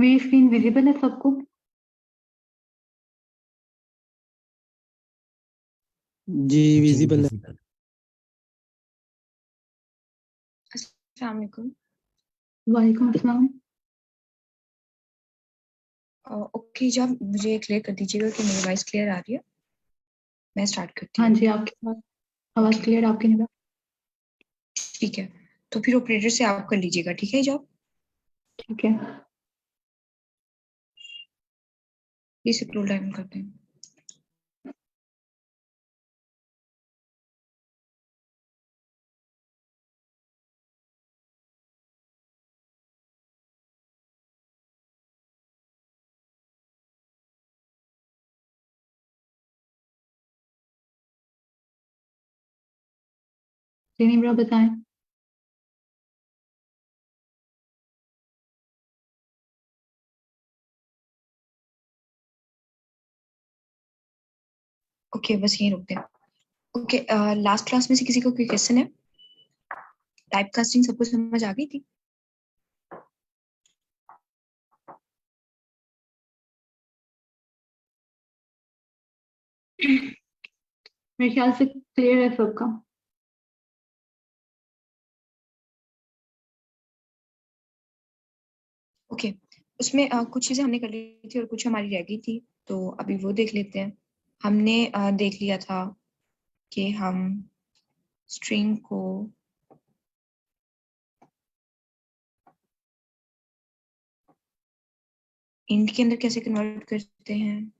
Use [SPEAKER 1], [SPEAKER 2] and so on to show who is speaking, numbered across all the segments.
[SPEAKER 1] मेरी screen visible है सबको?
[SPEAKER 2] जी
[SPEAKER 3] जी
[SPEAKER 2] विजिबल है।
[SPEAKER 3] विजिबल।
[SPEAKER 4] अस्सलाम वालेकुम।
[SPEAKER 1] वालेकुम अस्सलाम।
[SPEAKER 4] ओके, जब मुझे क्लियर कर दीजिएगा कि मेरी वॉइस क्लियर आ रही है, मैं स्टार्ट करती
[SPEAKER 1] हाँ
[SPEAKER 4] हूँ।
[SPEAKER 1] जी, आपके पास आवाज
[SPEAKER 4] Okay.
[SPEAKER 1] क्लियर आपकी नहीं।
[SPEAKER 4] ठीक है, तो फिर ऑपरेटर से आप कर लीजिएगा, ठीक है? जॉब
[SPEAKER 1] ठीक है।
[SPEAKER 4] प्लीज स्क्रोल डाउन करते हैं।
[SPEAKER 1] जी निम्रा बताएं।
[SPEAKER 4] ओके, बस यहीं रुकते हैं। ओके, लास्ट क्लास में से किसी को कोई क्वेश्चन है? टाइप कास्टिंग सबको समझ आ गई थी?
[SPEAKER 1] मेरे ख्याल से क्लियर है सबका।
[SPEAKER 4] ओके, उसमें कुछ चीजें हमने कर ली थी और कुछ हमारी रह गई थी, तो अभी वो देख लेते हैं। हमने देख लिया था कि हम स्ट्रिंग को इंट के अंदर कैसे कन्वर्ट करते हैं।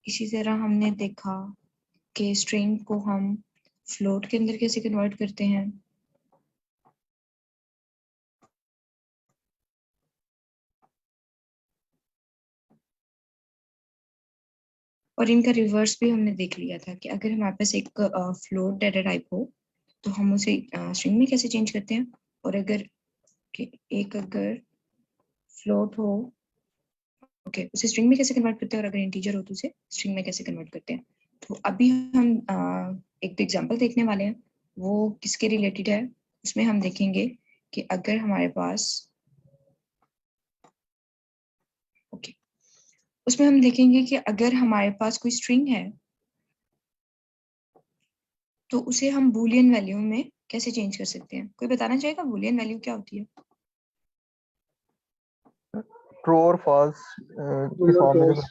[SPEAKER 4] इसी तरह हमने देखा कि स्ट्रिंग को हम फ्लोट के अंदर कैसे कन्वर्ट करते हैं। और इनका रिवर्स भी हमने देख लिया था कि अगर हमारे पास एक फ्लोट डाटा टाइप हो तो हम उसे स्ट्रिंग में कैसे चेंज करते हैं, और अगर अगर फ्लोट हो, ओके, उसे स्ट्रिंग में कैसे कन्वर्ट करते हैं, और अगर इंटीजर हो तो उसे स्ट्रिंग में कैसे कन्वर्ट करते हैं। तो अभी हम एक एग्जांपल देखने वाले हैं, वो किसके रिलेटेड है। उसमें हम देखेंगे कि अगर हमारे पास, ओके, उसमें हम देखेंगे कि अगर हमारे पास कोई स्ट्रिंग है तो उसे हम बूलियन वैल्यू में कैसे चेंज कर सकते हैं। कोई बताना चाहेगा बूलियन वैल्यू क्या होती है?
[SPEAKER 5] ट्रू और फॉल्स के फॉर्म में जो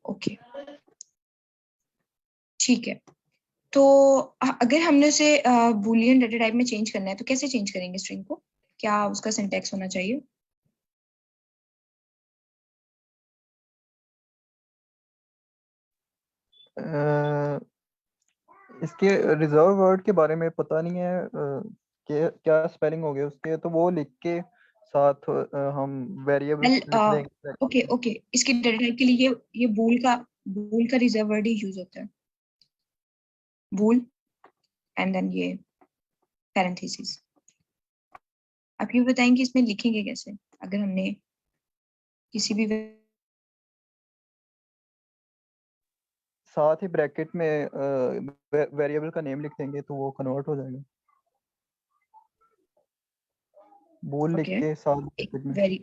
[SPEAKER 4] ओके, ठीक है। तो अगर हमने उसे बूलियन डाटा टाइप में चेंज करना है तो कैसे चेंज करेंगे स्ट्रिंग को? क्या उसका सिंटैक्स होना चाहिए?
[SPEAKER 5] इसके रिजर्व वर्ड के बारे में पता नहीं है कि क्या स्पेलिंग हो गया उसके, तो वो लिख के साथ हम वेरिएबल
[SPEAKER 4] वेल,
[SPEAKER 5] लिख देंगे।
[SPEAKER 4] ओके ओके, इसके डाटा टाइप के लिए ये बूल का रिजर्व वर्ड ही यूज होता है, बूल एंड देन ये पैरेंथेसिस। आप ये बताएंगे इसमें लिखेंगे कैसे अगर हमने किसी भी
[SPEAKER 5] साथ ही ब्रैकेट में वेरिएबल का नेम लिख देंगे तो वो कन्वर्ट हो जाएगा। बूल लिख
[SPEAKER 4] ओके
[SPEAKER 5] के साथ
[SPEAKER 4] एक
[SPEAKER 5] ब्रैकेट में।
[SPEAKER 4] वेरी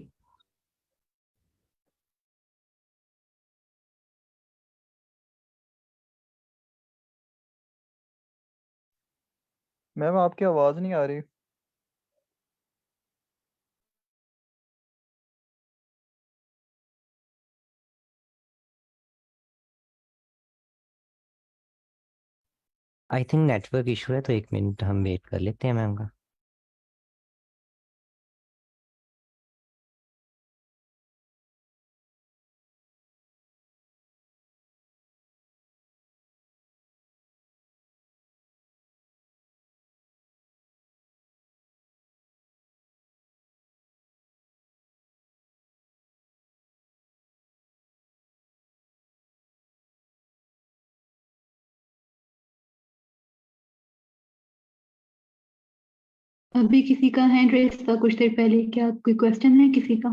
[SPEAKER 5] मैम आपकी आवाज नहीं आ रही।
[SPEAKER 3] आई थिंक नेटवर्क इशू है, तो 1 मिनट हम वेट कर लेते हैं मैम का।
[SPEAKER 1] अभी किसी का हैंड रेस था कुछ देर पहले, क्या कोई क्वेश्चन है किसी का?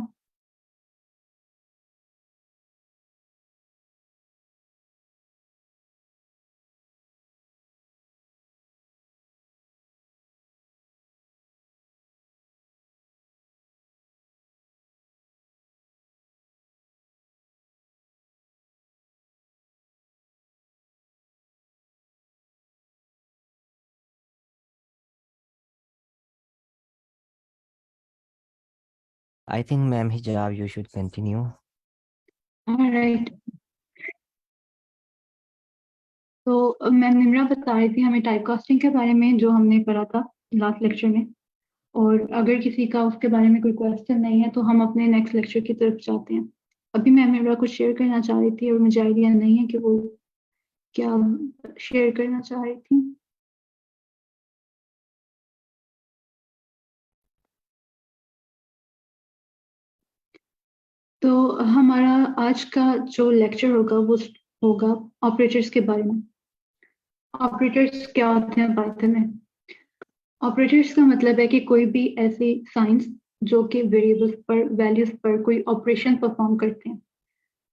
[SPEAKER 3] I think ma'am Hijab, you should continue.
[SPEAKER 1] Right. तो मैम निम्रा बता रही थी हमें टाइपकास्टिंग के बारे में जो हमने पढ़ा था लास्ट लेक्चर में, और अगर किसी का उसके बारे में कोई क्वेश्चन नहीं है तो हम अपने नेक्स्ट लेक्चर की तरफ जाते हैं। अभी मैम निम्रा कुछ शेयर करना चाह रही थी और मुझे आइडिया नहीं है कि वो क्या शेयर करना चाह रही थी। तो हमारा आज का जो लेक्चर होगा वो होगा ऑपरेटर्स के बारे में। ऑपरेटर्स क्या होते हैं पाइथन में? ऑपरेटर्स का मतलब है कि कोई भी ऐसी साइंस जो कि वेरिएबल्स पर वैल्यूज पर कोई ऑपरेशन परफॉर्म करते हैं,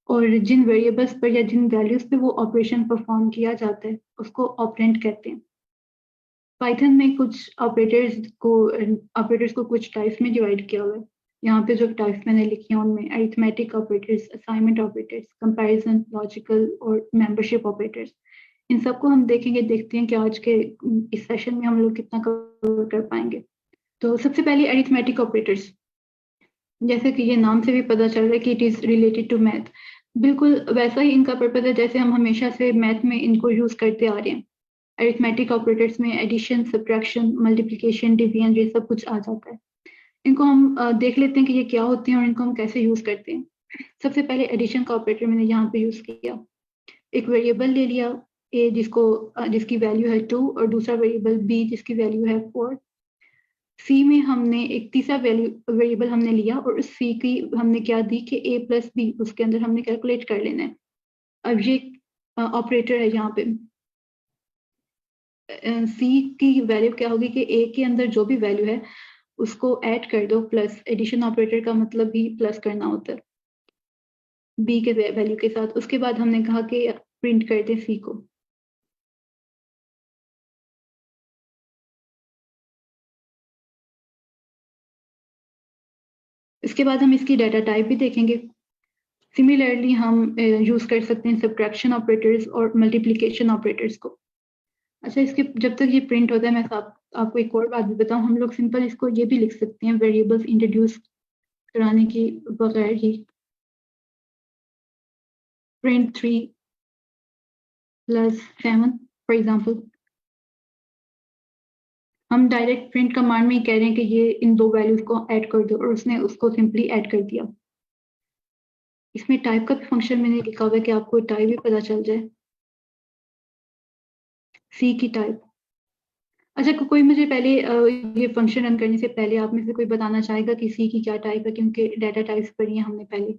[SPEAKER 1] और जिन वेरिएबल्स पर या जिन वैल्यूज पे वो ऑपरेशन परफॉर्म किया जाता है उसको ऑपरेंड कहते हैं। पाइथन में कुछ ऑपरेटर्स को कुछ टाइप्स में डिवाइड किया हुआ है। यहाँ पे जो टाइप्स मैंने लिखी हैं उनमें arithmetic operators, assignment operators, comparison, logical और मेंबरशिप ऑपरेटर्स। इन सबको हम देखते हैं कि आज के इस सेशन में हम लोग कितना कवर कर पाएंगे। तो सबसे पहले अरिथमेटिक ऑपरेटर्स, जैसे कि ये नाम से भी पता चल रहा है कि it is related to math. बिल्कुल वैसा ही इनका पर्पज है जैसे हम हमेशा से मैथ में इनको यूज करते आ रहे हैं। अरिथमेटिक ऑपरेटर्स में एडिशन, सब्ट्रैक्शन, मल्टीप्लिकेशन, डिवीजन ये सब कुछ आ जाता है। इनको हम देख लेते हैं कि ये क्या होते हैं और इनको हम कैसे यूज करते हैं। सबसे पहले एडिशन का ऑपरेटर मैंने यहाँ पे यूज किया। एक वेरिएबल ले लिया ए जिसकी वैल्यू है 2 और दूसरा वेरिएबल बी जिसकी वैल्यू है 4। सी में हमने एक तीसरा वेरिएबल हमने लिया और उस सी की हमने क्या दी कि a प्लस बी उसके अंदर हमने कैलकुलेट कर लेना है। अब ये ऑपरेटर है यहाँ पे। सी की वैल्यू क्या होगी कि a के अंदर जो भी वैल्यू है उसको ऐड कर दो, प्लस एडिशन ऑपरेटर का मतलब भी प्लस करना होता है बी के वैल्यू के साथ। उसके बाद हमने कहा कि प्रिंट कर दे सी को। इसके बाद हम इसकी डाटा टाइप भी देखेंगे। सिमिलरली हम यूज कर सकते हैं सब्ट्रैक्शन ऑपरेटर्स और मल्टीप्लिकेशन ऑपरेटर्स को। अच्छा, इसके जब तक ये प्रिंट होता है मैं आपको एक और बात भी बताऊं। हम लोग सिंपल इसको ये भी लिख सकते हैं वेरिएबल्स इंट्रोड्यूस कराने की बगैर ही, प्रिंट 3 + 7 फॉर एग्जांपल। हम डायरेक्ट प्रिंट कमांड में ही कह रहे हैं कि ये इन दो वैल्यूज को ऐड कर दो और उसने उसको सिंपली ऐड कर दिया। इसमें टाइप का भी फंक्शन मैंने लिखा हुआ है कि आपको टाइप भी पता चल जाए। सी की टाइप। अच्छा, कोई मुझे पहले ये फंक्शन रन करने से पहले आप में से कोई बताना चाहेगा कि सी की क्या टाइप है, क्योंकि डाटा टाइप्स पढ़ी है हमने पहले।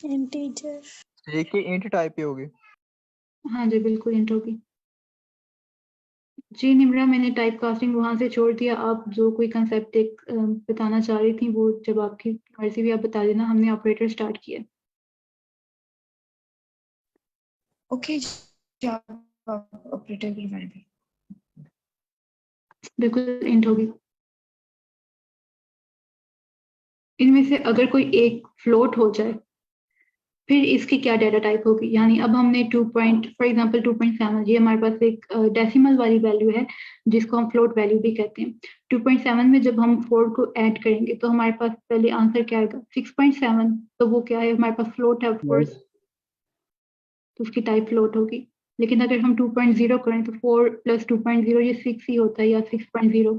[SPEAKER 5] इंटीजर। एक ही इंट टाइप ही होगी।
[SPEAKER 1] हाँ जी, बिल्कुल इंट होगी। जी निम्रा, मैंने टाइप कास्टिंग वहां से छोड़ दिया। आप जो कोई कंसेप्ट एक बताना चाह रही थी वो जब आपकी मर्जी भी आप बता देना। हमने ऑपरेटर स्टार्ट किया।
[SPEAKER 4] ओके, ऑपरेटर के बारे में
[SPEAKER 1] बिल्कुल इंट होगी। इनमें से अगर कोई एक फ्लोट हो जाए फिर इसकी क्या डाटा टाइप होगी। यानी अब हमने 2 पॉइंट फॉर एग्जांपल 2.7, ये हमारे पास एक डेसिमल वाली वैल्यू है जिसको हम फ्लोट वैल्यू भी कहते हैं। 2.7 में जब हम 4 को ऐड करेंगे तो हमारे पास पहले आंसर क्या आएगा 6.7। तो वो क्या है, हमारे पास फ्लोट है ऑफ कोर्स, तो उसकी टाइप फ्लोट होगी। लेकिन अगर हम 2.0 करें तो 4 + 2.0 ये 6 ही होता है या 6.0,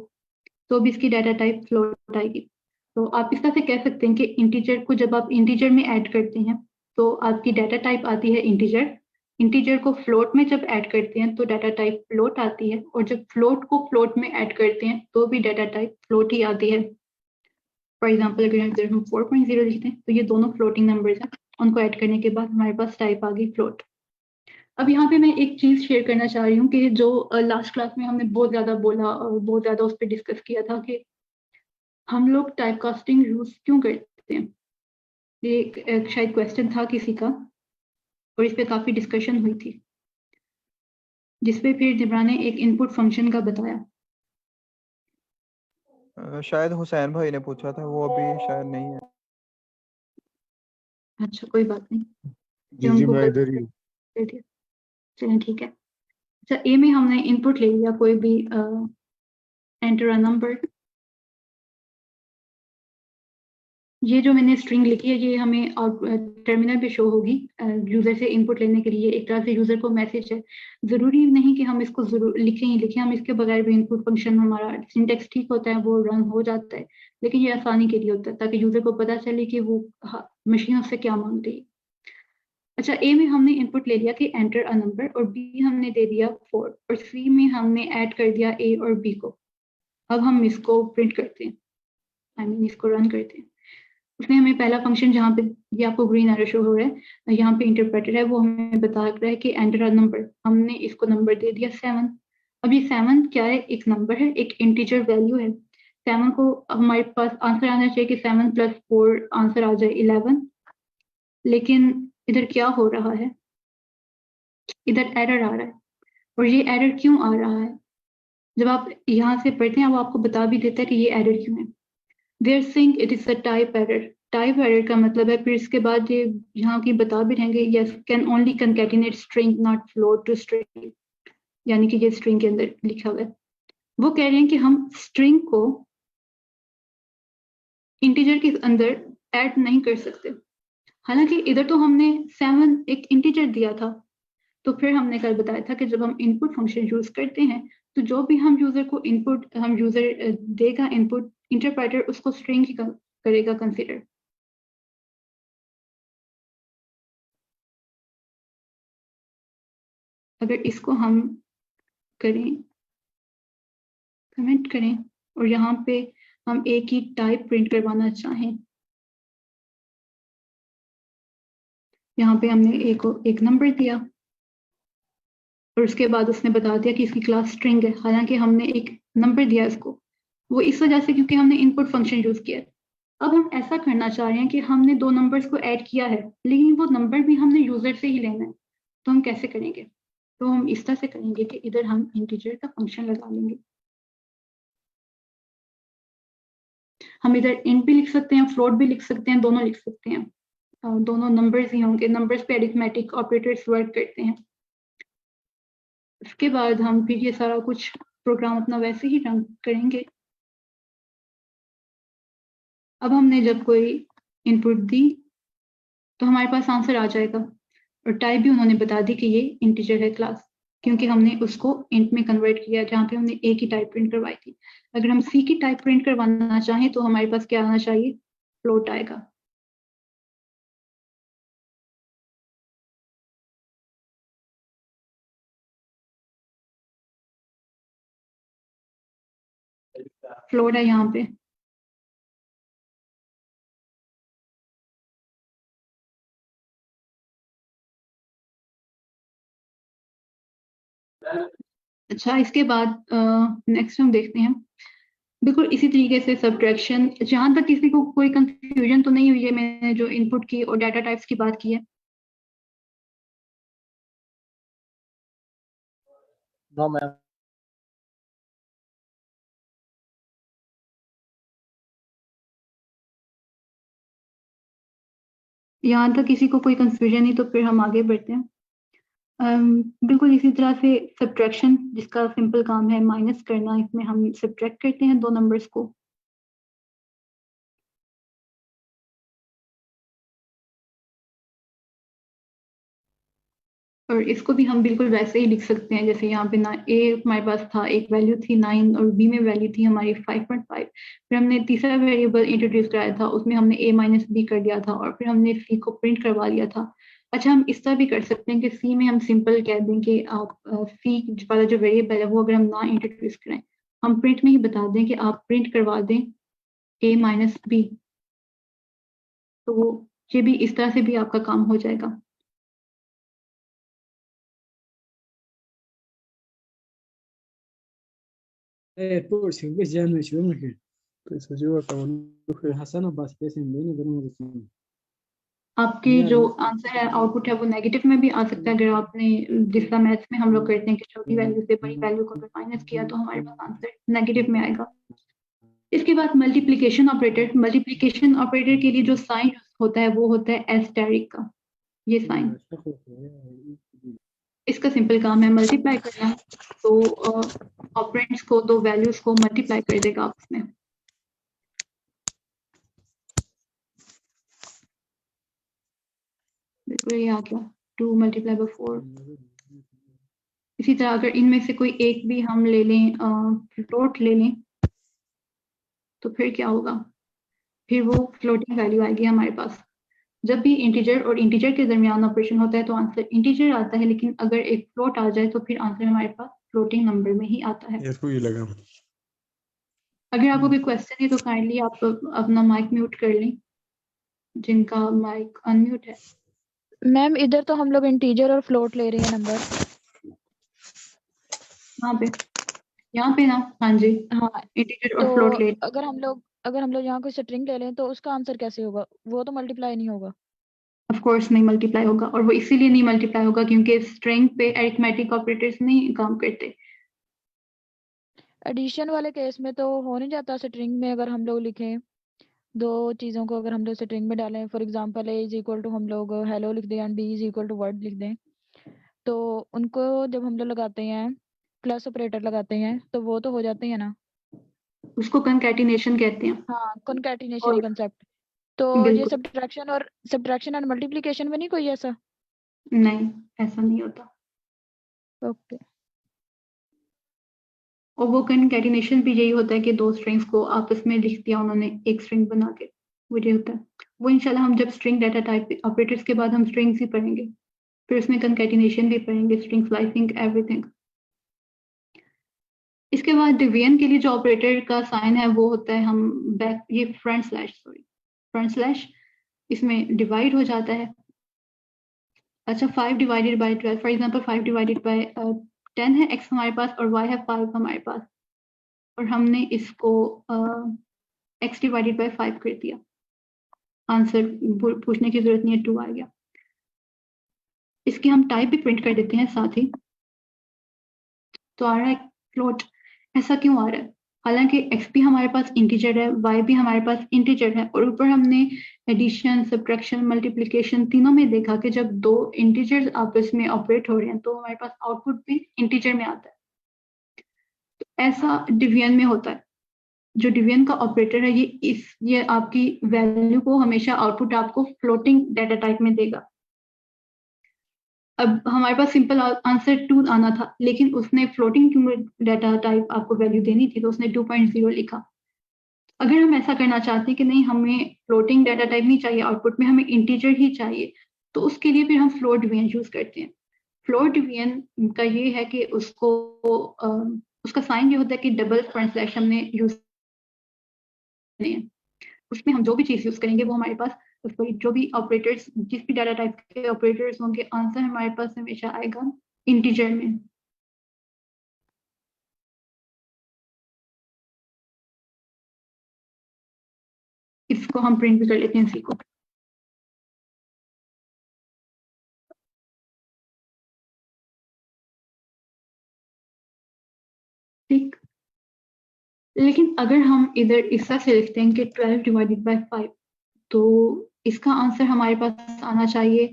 [SPEAKER 1] तो भी इसकी डाटा टाइप फ्लोट आएगी। तो आप इस तरह से कह सकते हैं कि इंटीजर को जब आप इंटीजर में ऐड करते हैं तो आपकी डाटा टाइप आती है इंटीजर। इंटीजर को फ्लोट में जब ऐड करते हैं तो डाटा टाइप फ्लोट आती है, और जब फ्लोट को फ्लोट में ऐड करते हैं तो भी डाटा टाइप फ्लोट ही आती है। फॉर एग्जाम्पल अगर हम 4.0 लिखते हैं तो ये दोनों फ्लोटिंग नंबर्स हैं, उनको ऐड करने के बाद हमारे पास टाइप आ गई फ्लोट। अब यहाँ पे मैं एक चीज शेयर करना चाह रही हूँ कि जो लास्ट क्लास में हमने बहुत ज्यादा बोला और बहुत ज्यादा उस पर डिस्कस किया था कि हम लोग टाइपकास्टिंग यूज क्यों करते हैं। ये एक शायद क्वेश्चन था किसी का और इस पे काफी डिस्कशन हुई थी, जिसपे फिर निब्रा ने एक इनपुट फंक्शन का बताया।
[SPEAKER 5] शायद हुसैन भाई ने पूछा था, वो अभी शायद नहीं है।
[SPEAKER 1] अच्छा, कोई बात नहीं।
[SPEAKER 2] जी मैं इधर ही हूँ।
[SPEAKER 1] चलिए ठीक है। अच्छा, ए में हमने इनपुट ले लिया कोई भी एंटर अ नंबर, ये जो मैंने स्ट्रिंग लिखी है ये हमें टर्मिनल पे शो होगी यूजर से इनपुट लेने के लिए। एक तरह से यूजर को मैसेज है, जरूरी नहीं कि हम इसको जरूर लिखें ही लिखें, हम इसके बगैर भी इनपुट फंक्शन हमारा सिंटेक्स ठीक होता है, वो रन हो जाता है, लेकिन ये आसानी के लिए होता है ताकि यूजर को पता चले कि वो मशीन उससे क्या मांग रही है। अच्छा, ए में हमने इनपुट ले लिया कि एंटर अ नंबर, और बी हमने दे दिया 4, और सी में हमने ऐड कर दिया ए और बी को। अब हम इसको प्रिंट करते हैं, आई मीन इसको रन करते हैं। उसने हमें पहला फंक्शन जहाँ पे ये आपको ग्रीन एरो शो हो रहा है, यहाँ पे इंटरप्रेटर है, वो हमें बता रहा है कि एंटर अ नंबर। हमने इसको नंबर दे दिया 7। अब ये 7 क्या है? एक नंबर है, एक इंटीजर वैल्यू है। 7 को हमारे पास आंसर आना चाहिए कि 7 + 4 आंसर आ जाए 11, लेकिन इधर क्या हो रहा है? इधर एरर आ रहा है। और ये एरर क्यों आ रहा है? जब आप यहाँ से पढ़ते हैं वो आपको बता भी देता है कि ये एरर क्यों है। They are saying it is a type error. Type error का मतलब है, फिर इसके बाद ये यहाँ की बता भी रहेंगे, yes can only concatenate string not float to string, यानी कि ये string के अंदर लिखा हुआ है। वो कह रहे हैं कि हम string को integer के अंदर ऐड नहीं कर सकते। हालांकि इधर तो हमने 7 एक integer दिया था, तो फिर हमने कल बताया था कि जब हम इनपुट फंक्शन यूज करते हैं तो जो भी हम यूजर को इनपुट हम यूजर देगा इनपुट, इंटरप्रेटर उसको स्ट्रिंग ही करेगा कंसीडर। अगर इसको हम करें, कमेंट करें, और यहाँ पे हम ए की टाइप प्रिंट करवाना चाहें, यहाँ पे हमने ए को एक नंबर दिया और उसके बाद उसने बता दिया कि इसकी क्लास स्ट्रिंग है, हालांकि हमने एक नंबर दिया इसको, वो इस वजह से क्योंकि हमने इनपुट फंक्शन यूज किया। अब हम ऐसा करना चाह रहे हैं कि हमने 2 नंबर्स को ऐड किया है, लेकिन वो नंबर भी हमने यूजर से ही लेना है, तो हम कैसे करेंगे? तो हम इस तरह से करेंगे कि इधर हम इंटीजर का फंक्शन लगा लेंगे। हम इधर इंट भी लिख सकते हैं, फ्लोट भी लिख सकते हैं, दोनों लिख सकते हैं, दोनों नंबर्स ही होंगे। नंबर्स पे अरिथमेटिक ऑपरेटर्स वर्क करते हैं। उसके बाद हम फिर ये सारा कुछ प्रोग्राम अपना वैसे ही रन करेंगे। अब हमने जब कोई इनपुट दी तो हमारे पास आंसर आ जाएगा, और टाइप भी उन्होंने बता दी कि ये इंटीजर है क्लास, क्योंकि हमने उसको इंट में कन्वर्ट किया जहाँ पे हमने ए की टाइप प्रिंट करवाई थी। अगर हम सी की टाइप प्रिंट करवाना चाहें तो हमारे पास क्या आना चाहिए? फ्लोट आएगा। फ्लोट है यहाँ पे। अच्छा, इसके बाद नेक्स्ट हम देखते हैं बिल्कुल इसी तरीके से सब्ट्रैक्शन। जहां तक किसी को कोई कंफ्यूजन तो नहीं हुई है, मैंने जो इनपुट की और डाटा टाइप्स की बात की है?
[SPEAKER 5] No ma'am.
[SPEAKER 1] यहाँ तक किसी को कोई कंफ्यूजन नहीं तो फिर हम आगे बढ़ते हैं। बिल्कुल इसी तरह से सब्ट्रैक्शन, जिसका सिंपल काम है माइनस करना, इसमें हम सब्ट्रैक्ट करते हैं 2 नंबर्स को। और इसको भी हम बिल्कुल वैसे ही लिख सकते हैं, जैसे यहाँ पे ना ए हमारे पास था, एक वैल्यू थी 9, और बी में वैल्यू थी हमारी 5.5। फिर हमने तीसरा वेरिएबल इंट्रोड्यूस कराया था, उसमें हमने a माइनस बी कर दिया था, और फिर हमने सी को प्रिंट करवा लिया था। अच्छा, हम इस तरह भी कर सकते हैं कि सी में हम सिंपल कह दें कि आप सी वाला जो वेरिएबल है वो अगर हम ना इंट्रोड्यूस करें, हम प्रिंट में ही बता दें कि आप प्रिंट करवा दें a माइनस बी, तो ये भी इस तरह से भी आपका काम हो जाएगा।
[SPEAKER 2] por si ves ya no es yo mujer. Pues yo acabo de Hassan Abbas पे से लेने दोनों में
[SPEAKER 1] आपके जो आंसर है आउटपुट है वो नेगेटिव में भी आ सकता है। अगर आपने जिस तरह मैथ्स में हम लोग करते हैं कि छोटी वैल्यू से बड़ी वैल्यू को अगर माइनस किया तो हमारे पास आंसर नेगेटिव में आएगा। इसके बाद मल्टीप्लिकेशन ऑपरेटर। मल्टीप्लिकेशन ऑपरेटर के लिए जो साइन होता है वो होता है एस्टेरिक का, ये साइन। इसका सिंपल काम है मल्टीप्लाई करना, तो ऑपरेंड्स को, 2 वैल्यूज को मल्टीप्लाई कर देगा आपस में। तो ये आ गया 2 × 4। इसी तरह अगर इनमें से कोई एक भी हम ले लें, फ्लोट ले लें, तो फिर क्या होगा? फिर वो फ्लोटिंग वैल्यू आएगी हमारे पास। जब भी इंटीजर और इंटीजर के दरमियान ऑपरेशन होता है तो आंसर इंटीजर आता है, लेकिन अगर एक फ्लोट आ जाए तो फिर आंसर हमारे पास फ्लोटिंग नंबर में ही आता है।
[SPEAKER 2] इसको ये लगा
[SPEAKER 1] अगर आपको कोई क्वेश्चन है तो काइंडली आप अपना माइक म्यूट कर लें, जिनका माइक अनम्यूट है।
[SPEAKER 6] मैम इधर तो हम लोग इंटीजर और फ्लोट ले रहे हैं नंबर।
[SPEAKER 1] यहाँ पे ना, हाँ जी,
[SPEAKER 6] हाँ,
[SPEAKER 1] इंटीजर और
[SPEAKER 6] तो
[SPEAKER 1] फ्लोट ले।
[SPEAKER 6] अगर हम लोग यहाँ कोई स्ट्रिंग ले लें तो उसका आंसर कैसे होगा? वो तो मल्टीप्लाई नहीं होगा।
[SPEAKER 1] ऑफ कोर्स नहीं मल्टीप्लाई होगा, और वो इसीलिए नहीं मल्टीप्लाई होगा क्योंकि स्ट्रिंग पे अरिथमेटिक ऑपरेटर्स नहीं काम करते।
[SPEAKER 6] एडिशन वाले केस में तो हो नहीं जाता। स्ट्रिंग में अगर हम लोग लिखें दो चीज़ों को, अगर हम लोग स्ट्रिंग में डालें, for example a is equal to हम लोग हेलो लिख दें and b is equal to word लिख दें, तो उनको जब हम लोग लगाते हैं प्लस ऑपरेटर लगाते हैं तो वो तो हो जाते हैं ना।
[SPEAKER 1] उसको कंकैटिनेशन कहते हैं।
[SPEAKER 6] हाँ, कॉन्कैटिनेशन
[SPEAKER 1] और
[SPEAKER 6] कंसेप्ट। तो ये
[SPEAKER 1] बिल्कुल
[SPEAKER 6] सब्ट्रैक्शन एंड मल्टीप्लिकेशन में नहीं कोई ऐसा?
[SPEAKER 1] नहीं, ऐसा नहीं होता।
[SPEAKER 6] ओके।
[SPEAKER 1] और वो कंकैटिनेशन भी यही होता है कि दो स्ट्रिंग्स को आपस में लिख दिया उन्होंने एक स्ट्रिंग बना के, वो ये होता है। वो इंशाल्लाह हम जब स्ट्रिंग डाटा टाइप ऑपरेटर्स के बाद हम स्ट्रिंग्स ही पढ़ेंगे, फिर उसमें कंकैटिनेशन भी पढ़ेंगे, स्ट्रिंग स्लाइसिंग, एवरीथिंग। इसके बाद डिवीजन के लिए जो ऑपरेटर का साइन है वो होता है हम बैक, ये फ्रंट स्लैश, इसमें डिवाइड हो जाता है। अच्छा, 5 divided by 12, for example 5 divided by 10 है x हमारे पास और y है 5 हमारे पास, और हमने इसको x डिवाइडेड बाय 5 कर दिया। आंसर पूछने की जरूरत नहीं है, 2 आ गया। इसकी हम टाइप भी प्रिंट कर देते हैं साथ ही। तो आ रहा है फ्लोट। ऐसा क्यों आ रहा है? हालांकि x भी हमारे पास इंटीजर है, y भी हमारे पास इंटीजर है, और ऊपर हमने एडिशन, सब्ट्रैक्शन, मल्टीप्लिकेशन तीनों में देखा कि जब दो इंटीजर्स आपस में ऑपरेट हो रहे हैं तो हमारे पास आउटपुट भी इंटीजर में आता है। तो ऐसा डिवीजन में होता है। जो डिवीजन का ऑपरेटर है ये आपकी वैल्यू को हमेशा आउटपुट आपको फ्लोटिंग डाटा टाइप में देगा। अब हमारे पास सिंपल आंसर 2 आना था, लेकिन उसने फ्लोटिंग डाटा टाइप आपको वैल्यू देनी थी तो उसने 2.0 लिखा। अगर हम ऐसा करना चाहते हैं कि नहीं, हमें फ्लोटिंग डाटा टाइप नहीं चाहिए, आउटपुट में हमें इंटीजर ही चाहिए, तो उसके लिए फिर हम फ्लोट डिवीजन यूज करते हैं। फ्लोट डिवीजन का ये है कि उसका साइन ये होता है कि डबल फ्रंट स्लैश हमने यूज करने हैं। उसमें हम जो भी चीज यूज करेंगे वो हमारे पास जो भी ऑपरेटर्स, जिस भी डाटा टाइप के ऑपरेटर्स होंगे, आंसर हमारे पास हमेशा आएगा इंटीजर में। इसको हम प्रिंट भी कर लेते हैं, इसी को। ठीक, लेकिन अगर हम इधर इस तरह से लिखते हैं कि 12 डिवाइडेड बाय 5, तो इसका आंसर हमारे पास आना चाहिए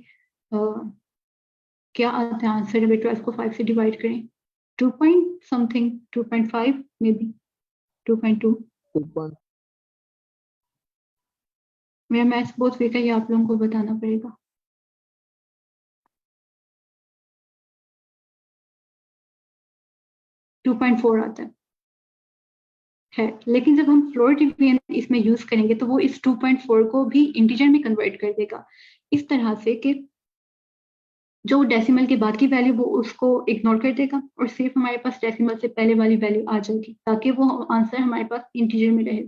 [SPEAKER 1] क्या आता है आंसर जब 12 को 5 से डिवाइड करें? 2 पॉइंट समथिंग, 2.5 मे बी 2.2। मेरा मैथ्स बहुत वीक है, ये आप लोगों को बताना पड़ेगा। टू 2.4 आता है, लेकिन जब हम फ्लोट डिवीजन इसमें यूज करेंगे तो वो इस 2.4 को भी इंटीजर में कन्वर्ट कर देगा, इस तरह से कि जो डेसिमल के बाद की वैल्यू वो उसको इग्नोर कर देगा और सिर्फ हमारे पास डेसिमल से पहले वाली वैल्यू आ जाएगी, ताकि वो आंसर हमारे पास इंटीजर में रहे।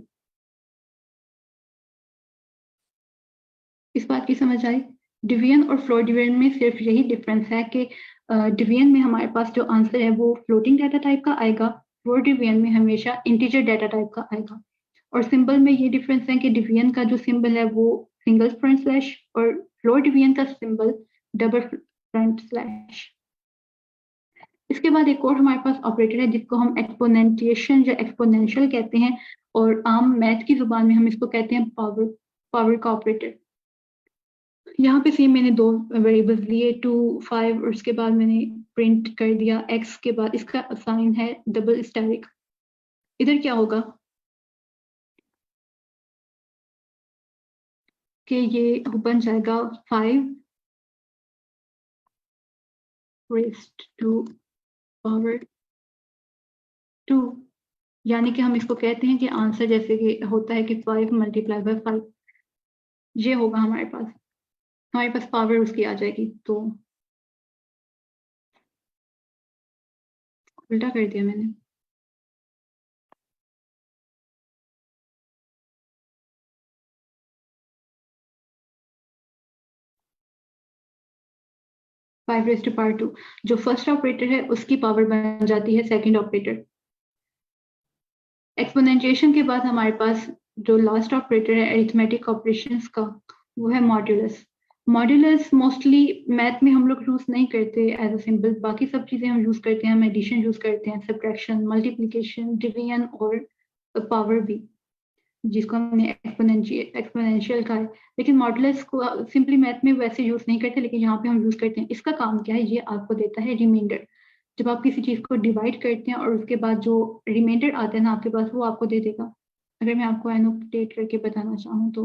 [SPEAKER 1] इस बात की समझ आई? डिवीजन और फ्लोट डिवीजन में सिर्फ यही डिफरेंस है कि डिवीजन में हमारे पास जो आंसर है वो फ्लोटिंग डाटा टाइप का आएगा, फ्लोट डिवीजन में हमेशा इंटीजर डाटा टाइप का आएगा। और सिंबल में ये डिफरेंस है कि डिवीजन का जो सिंबल है वो सिंगल फ्रंट स्लैश और फ्लोट डिवीजन का सिंबल डबल फ्रंट स्लैश। इसके बाद एक और हमारे पास ऑपरेटर है जिसको हम एक्सपोनेंटिएशन या एक्सपोनेंशियल कहते हैं, और आम मैथ की जुबान में हम इसको कहते हैं पावर का ऑपरेटर। यहाँ पे सेम मैंने दो वेरिएबल्स लिए 2, 5, और उसके बाद मैंने प्रिंट कर दिया x के बाद इसका साइन है डबल स्टैटिक। इधर क्या होगा कि ये बन जाएगा 5 रेस्ट टू पावर 2, यानी कि हम इसको कहते हैं कि आंसर जैसे कि होता है कि 5 मल्टीप्लाई बाय 5, ये होगा हमारे पास पावर उसकी आ जाएगी। तो उल्टा कर दिया मैंने। फाइव रेज टू पावर 2, जो फर्स्ट ऑपरेटर है उसकी पावर बन जाती है सेकंड ऑपरेटर। एक्सपोनेंशिएशन के बाद हमारे पास जो लास्ट ऑपरेटर है अरिथमेटिक ऑपरेशंस का, वो है मॉड्यूलस। मॉड्यूलस मोस्टली मैथ में हम लोग यूज नहीं करते एज अ सिंबल, बाकी सब चीजें हम यूज करते हैं, हम एडिशन यूज करते हैं, सब्ट्रैक्शन, मल्टीप्लिकेशन, डिवीजन और पावर भी, जिसको हमने एक्सपोनेंशियल कहा है। लेकिन मॉड्यूलस को सिंपली मैथ में वैसे यूज नहीं करते, लेकिन यहाँ पे हम यूज करते हैं। इसका काम क्या है, ये आपको देता है रिमाइंडर। जब आप किसी चीज को डिवाइड करते हैं और उसके बाद जो रिमाइंडर आता है ना आपके पास, वो आपको दे देगा। अगर मैं आपको एनोटेट करके बताना चाहूँ तो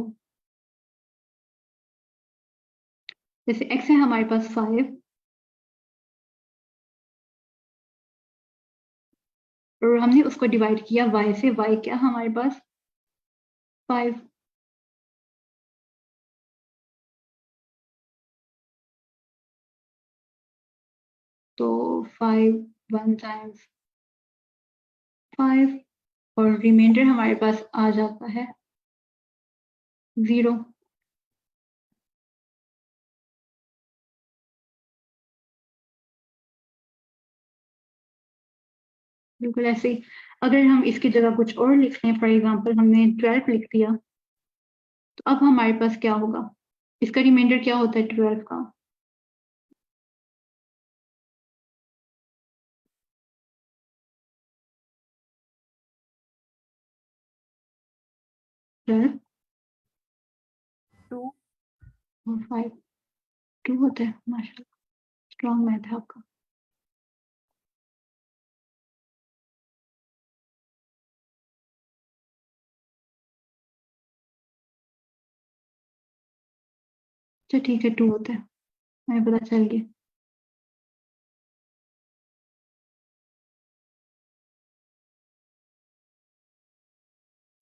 [SPEAKER 1] जैसे x है हमारे पास 5, और हमने उसको डिवाइड किया y से। y क्या हमारे पास 5, तो 5 1 टाइम्स 5, और रिमाइंडर हमारे पास आ जाता है 0। बिल्कुल ऐसे ही अगर हम इसकी जगह कुछ और लिख लें, फॉर एग्जांपल हमने 12 लिख दिया, तो अब हमारे पास क्या होगा, इसका रिमाइंडर क्या होता है 12 का, 12 2 और 5 2 होता है। माशाल्लाह, स्ट्रॉन्ग मैथ है आपका। अच्छा ठीक है, 2 होता है, हमें पता चल गया।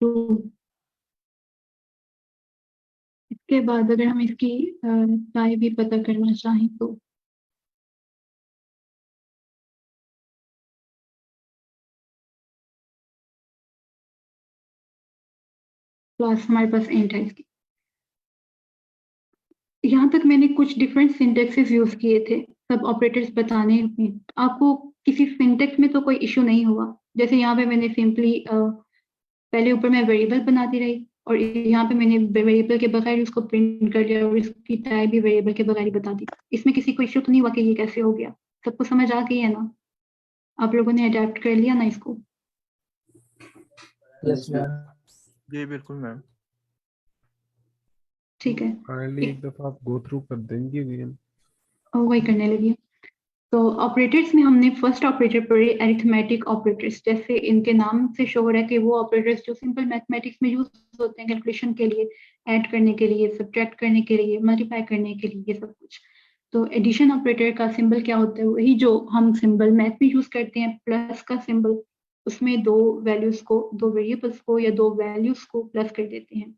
[SPEAKER 1] 2, इसके बाद अगर हम इसकी पाई भी पता करना चाहें तो क्लास हमारे पास एंट है इसकी। यहाँ तक मैंने कुछ डिफरेंट सिंटेक्सेस यूज किए थे सब ऑपरेटर्स बताने में। आपको किसी सिंटेक्स में तो कोई इशू नहीं हुआ? जैसे यहाँ पे मैंने सिंपली पहले ऊपर मैं वेरिएबल बनाती रही और यहाँ पे मैंने वेरिएबल के बगैर उसको प्रिंट कर लिया और इसकी टाइप भी वेरिएबल के बगैर ही बता दी। इसमें किसी को इशू तो नहीं हुआ कि ये कैसे हो गया? सबको समझ आ गई है ना? आप लोगों ने अडेप्ट कर लिया ना इसको?
[SPEAKER 7] Yes ma'am.
[SPEAKER 5] जी बिल्कुल मैम।
[SPEAKER 1] ठीक है,
[SPEAKER 7] काइंडली एक दफा आप गो थ्रू कर देंगे अगेन।
[SPEAKER 1] वही करने लगी। तो ऑपरेटर्स में हमने फर्स्ट ऑपरेटर पढ़े अरिथमेटिक ऑपरेटर्स। जैसे इनके नाम से शो हो रहा है कि वो ऑपरेटर्स जो सिंपल मैथमेटिक्स में यूज होते हैं कैलकुलेशन के लिए, ऐड करने के लिए, सब्ट्रैक्ट करने के लिए, मल्टीप्लाई करने के लिए, ये सब कुछ। तो एडिशन ऑपरेटर का सिंबल क्या होता है? वही जो हम सिंबल मैथ में यूज करते हैं, प्लस का सिंबल। उसमें दो वैल्यूज को, दो वेरिएबल्स को या दो वैल्यूज को प्लस कर देते हैं।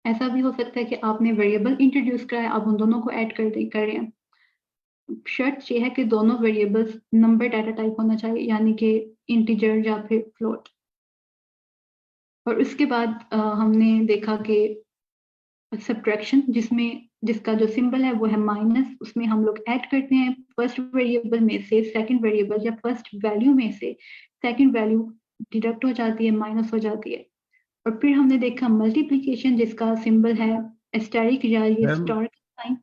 [SPEAKER 1] ऐसा भी हो सकता है कि आपने वेरिएबल इंट्रोड्यूस करा है, आप उन दोनों को ऐड कर रहे हैं। शर्त ये है कि दोनों वेरिएबल्स नंबर डाटा टाइप होना चाहिए, यानी कि इंटीजर या फिर फ्लोट। और उसके बाद हमने देखा कि सब्ट्रैक्शन, जिसका जो सिंबल है वो है माइनस, उसमें हम लोग ऐड करते हैं फर्स्ट वेरिएबल में से सेकंड वेरिएबल, या फर्स्ट वैल्यू में से सेकंड वैल्यू डिडक्ट हो जाती है, माइनस हो जाती है। और फिर हमने देखा मल्टीप्लिकेशन, जिसका सिंबल है एस्टेरिक या ये
[SPEAKER 7] मैम,
[SPEAKER 1] स्टार साइन।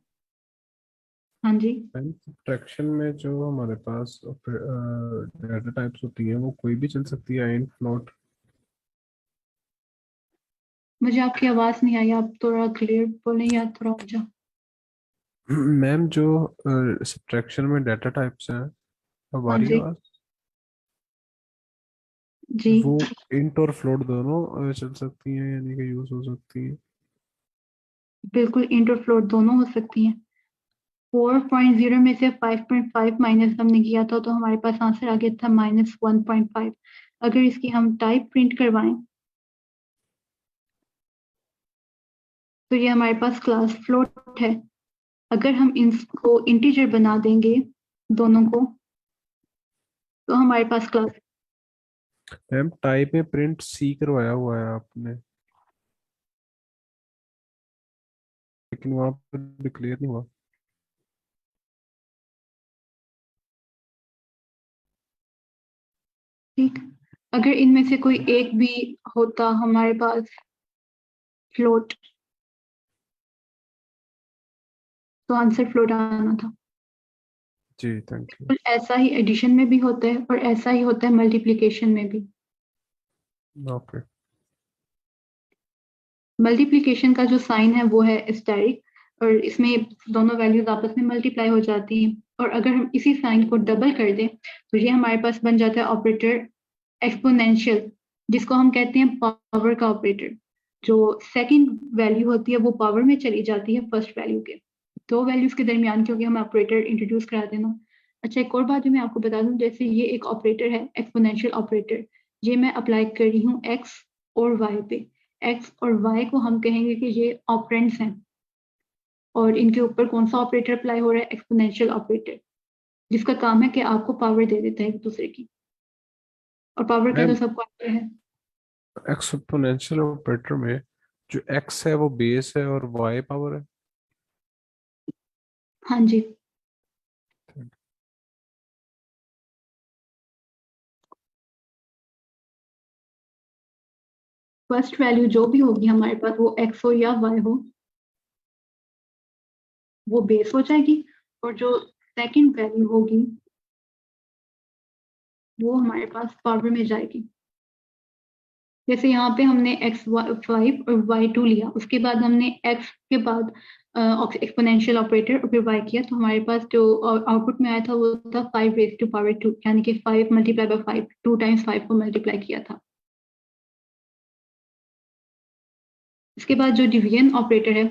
[SPEAKER 1] हाँ जी,
[SPEAKER 7] सब्ट्रैक्शन में जो हमारे पास डाटा टाइप्स होती हैं वो कोई भी चल सकती है, इंट, फ्लोट।
[SPEAKER 1] मुझे आपकी आवाज नहीं आई, आप थोड़ा क्लियर बोलें या थोड़ा ऊंचा।
[SPEAKER 7] मैम जो सब्ट्रैक्शन में डाटा टाइप्स हैं, अब आ
[SPEAKER 1] हाँ
[SPEAKER 7] रही है
[SPEAKER 1] जी,
[SPEAKER 7] आवाज?
[SPEAKER 1] जी
[SPEAKER 7] वो इंट और फ्लोट दोनों चल सकती हैं, यानी कि यूज हो सकती हैं।
[SPEAKER 1] बिल्कुल, इंट और फ्लोट दोनों हो सकती हैं। 4.0 में से 5.5 माइनस हमने किया था तो हमारे पास आंसर आ गया था -1.5। अगर इसकी हम टाइप प्रिंट करवाएं तो ये हमारे पास क्लास फ्लोट है। अगर हम इसको इंटीजर बना देंगे दोनों को तो हमारे पास क्लास
[SPEAKER 7] मैम टाइप में प्रिंट सी करवाया हुआ है आपने, लेकिन वहाँ पर डिक्लेयर नहीं हुआ।
[SPEAKER 1] ठीक। अगर इनमें से कोई एक भी होता हमारे पास फ्लोट तो आंसर फ्लोट आना था।
[SPEAKER 7] जी थैंक यू।
[SPEAKER 1] बिल्कुल ऐसा ही एडिशन में भी होता है और ऐसा ही होता है मल्टीप्लिकेशन में भी।
[SPEAKER 7] ओके
[SPEAKER 1] मल्टीप्लिकेशन का जो साइन है वो है स्टेरिक और इसमें दोनों वैल्यूज आपस में मल्टीप्लाई हो जाती हैं। और अगर हम इसी साइन को डबल कर दें तो ये हमारे पास बन जाता है ऑपरेटर एक्सपोनेंशियल, जिसको हम कहते हैं पावर का ऑपरेटर। जो सेकंड वैल्यू होती है वो पावर में चली जाती है फर्स्ट वैल्यू के। दो वैल्यूज के दरमियान क्योंकि हम ऑपरेटर इंट्रोड्यूस करा देना। अच्छा, एक और बात जो मैं आपको बता दूं, जैसे ये एक ऑपरेटर है एक्सपोनेंशियल ऑपरेटर, ये मैं अप्लाई कर रही हूँ एक्स और वाई पे। एक्स और वाई को हम कहेंगे कि ये ऑपरेंड्स हैं और इनके ऊपर कौन सा ऑपरेटर अप्लाई हो रहा है, एक्सपोनेंशियल ऑपरेटर, जिसका काम है कि आपको पावर दे देता है एक दूसरे की। और पावर क्या तो
[SPEAKER 7] मैम,
[SPEAKER 1] सबको आता है।
[SPEAKER 7] एक्सपोनेंशियल ऑपरेटर में जो एक्स है वो बेस है और वाई पावर है।
[SPEAKER 1] हाँ जी। फर्स्ट वैल्यू जो भी होगी हमारे पास, वो एक्स हो या वाई हो, वो बेस हो जाएगी। और जो सेकंड वैल्यू होगी वो हमारे पास पावर में जाएगी। जैसे यहाँ पे हमने x5 और y2 लिया, उसके बाद हमने x के बाद एक्सपोनेंशियल ऑपरेटर और फिर y किया, तो हमारे पास जो आउटपुट में आया था वो था 5 raised to power 2, यानी कि 5 मल्टीप्लाई बाय 5, 2 टाइम्स 5 को मल्टीप्लाई किया था। इसके बाद जो डिवीजन ऑपरेटर है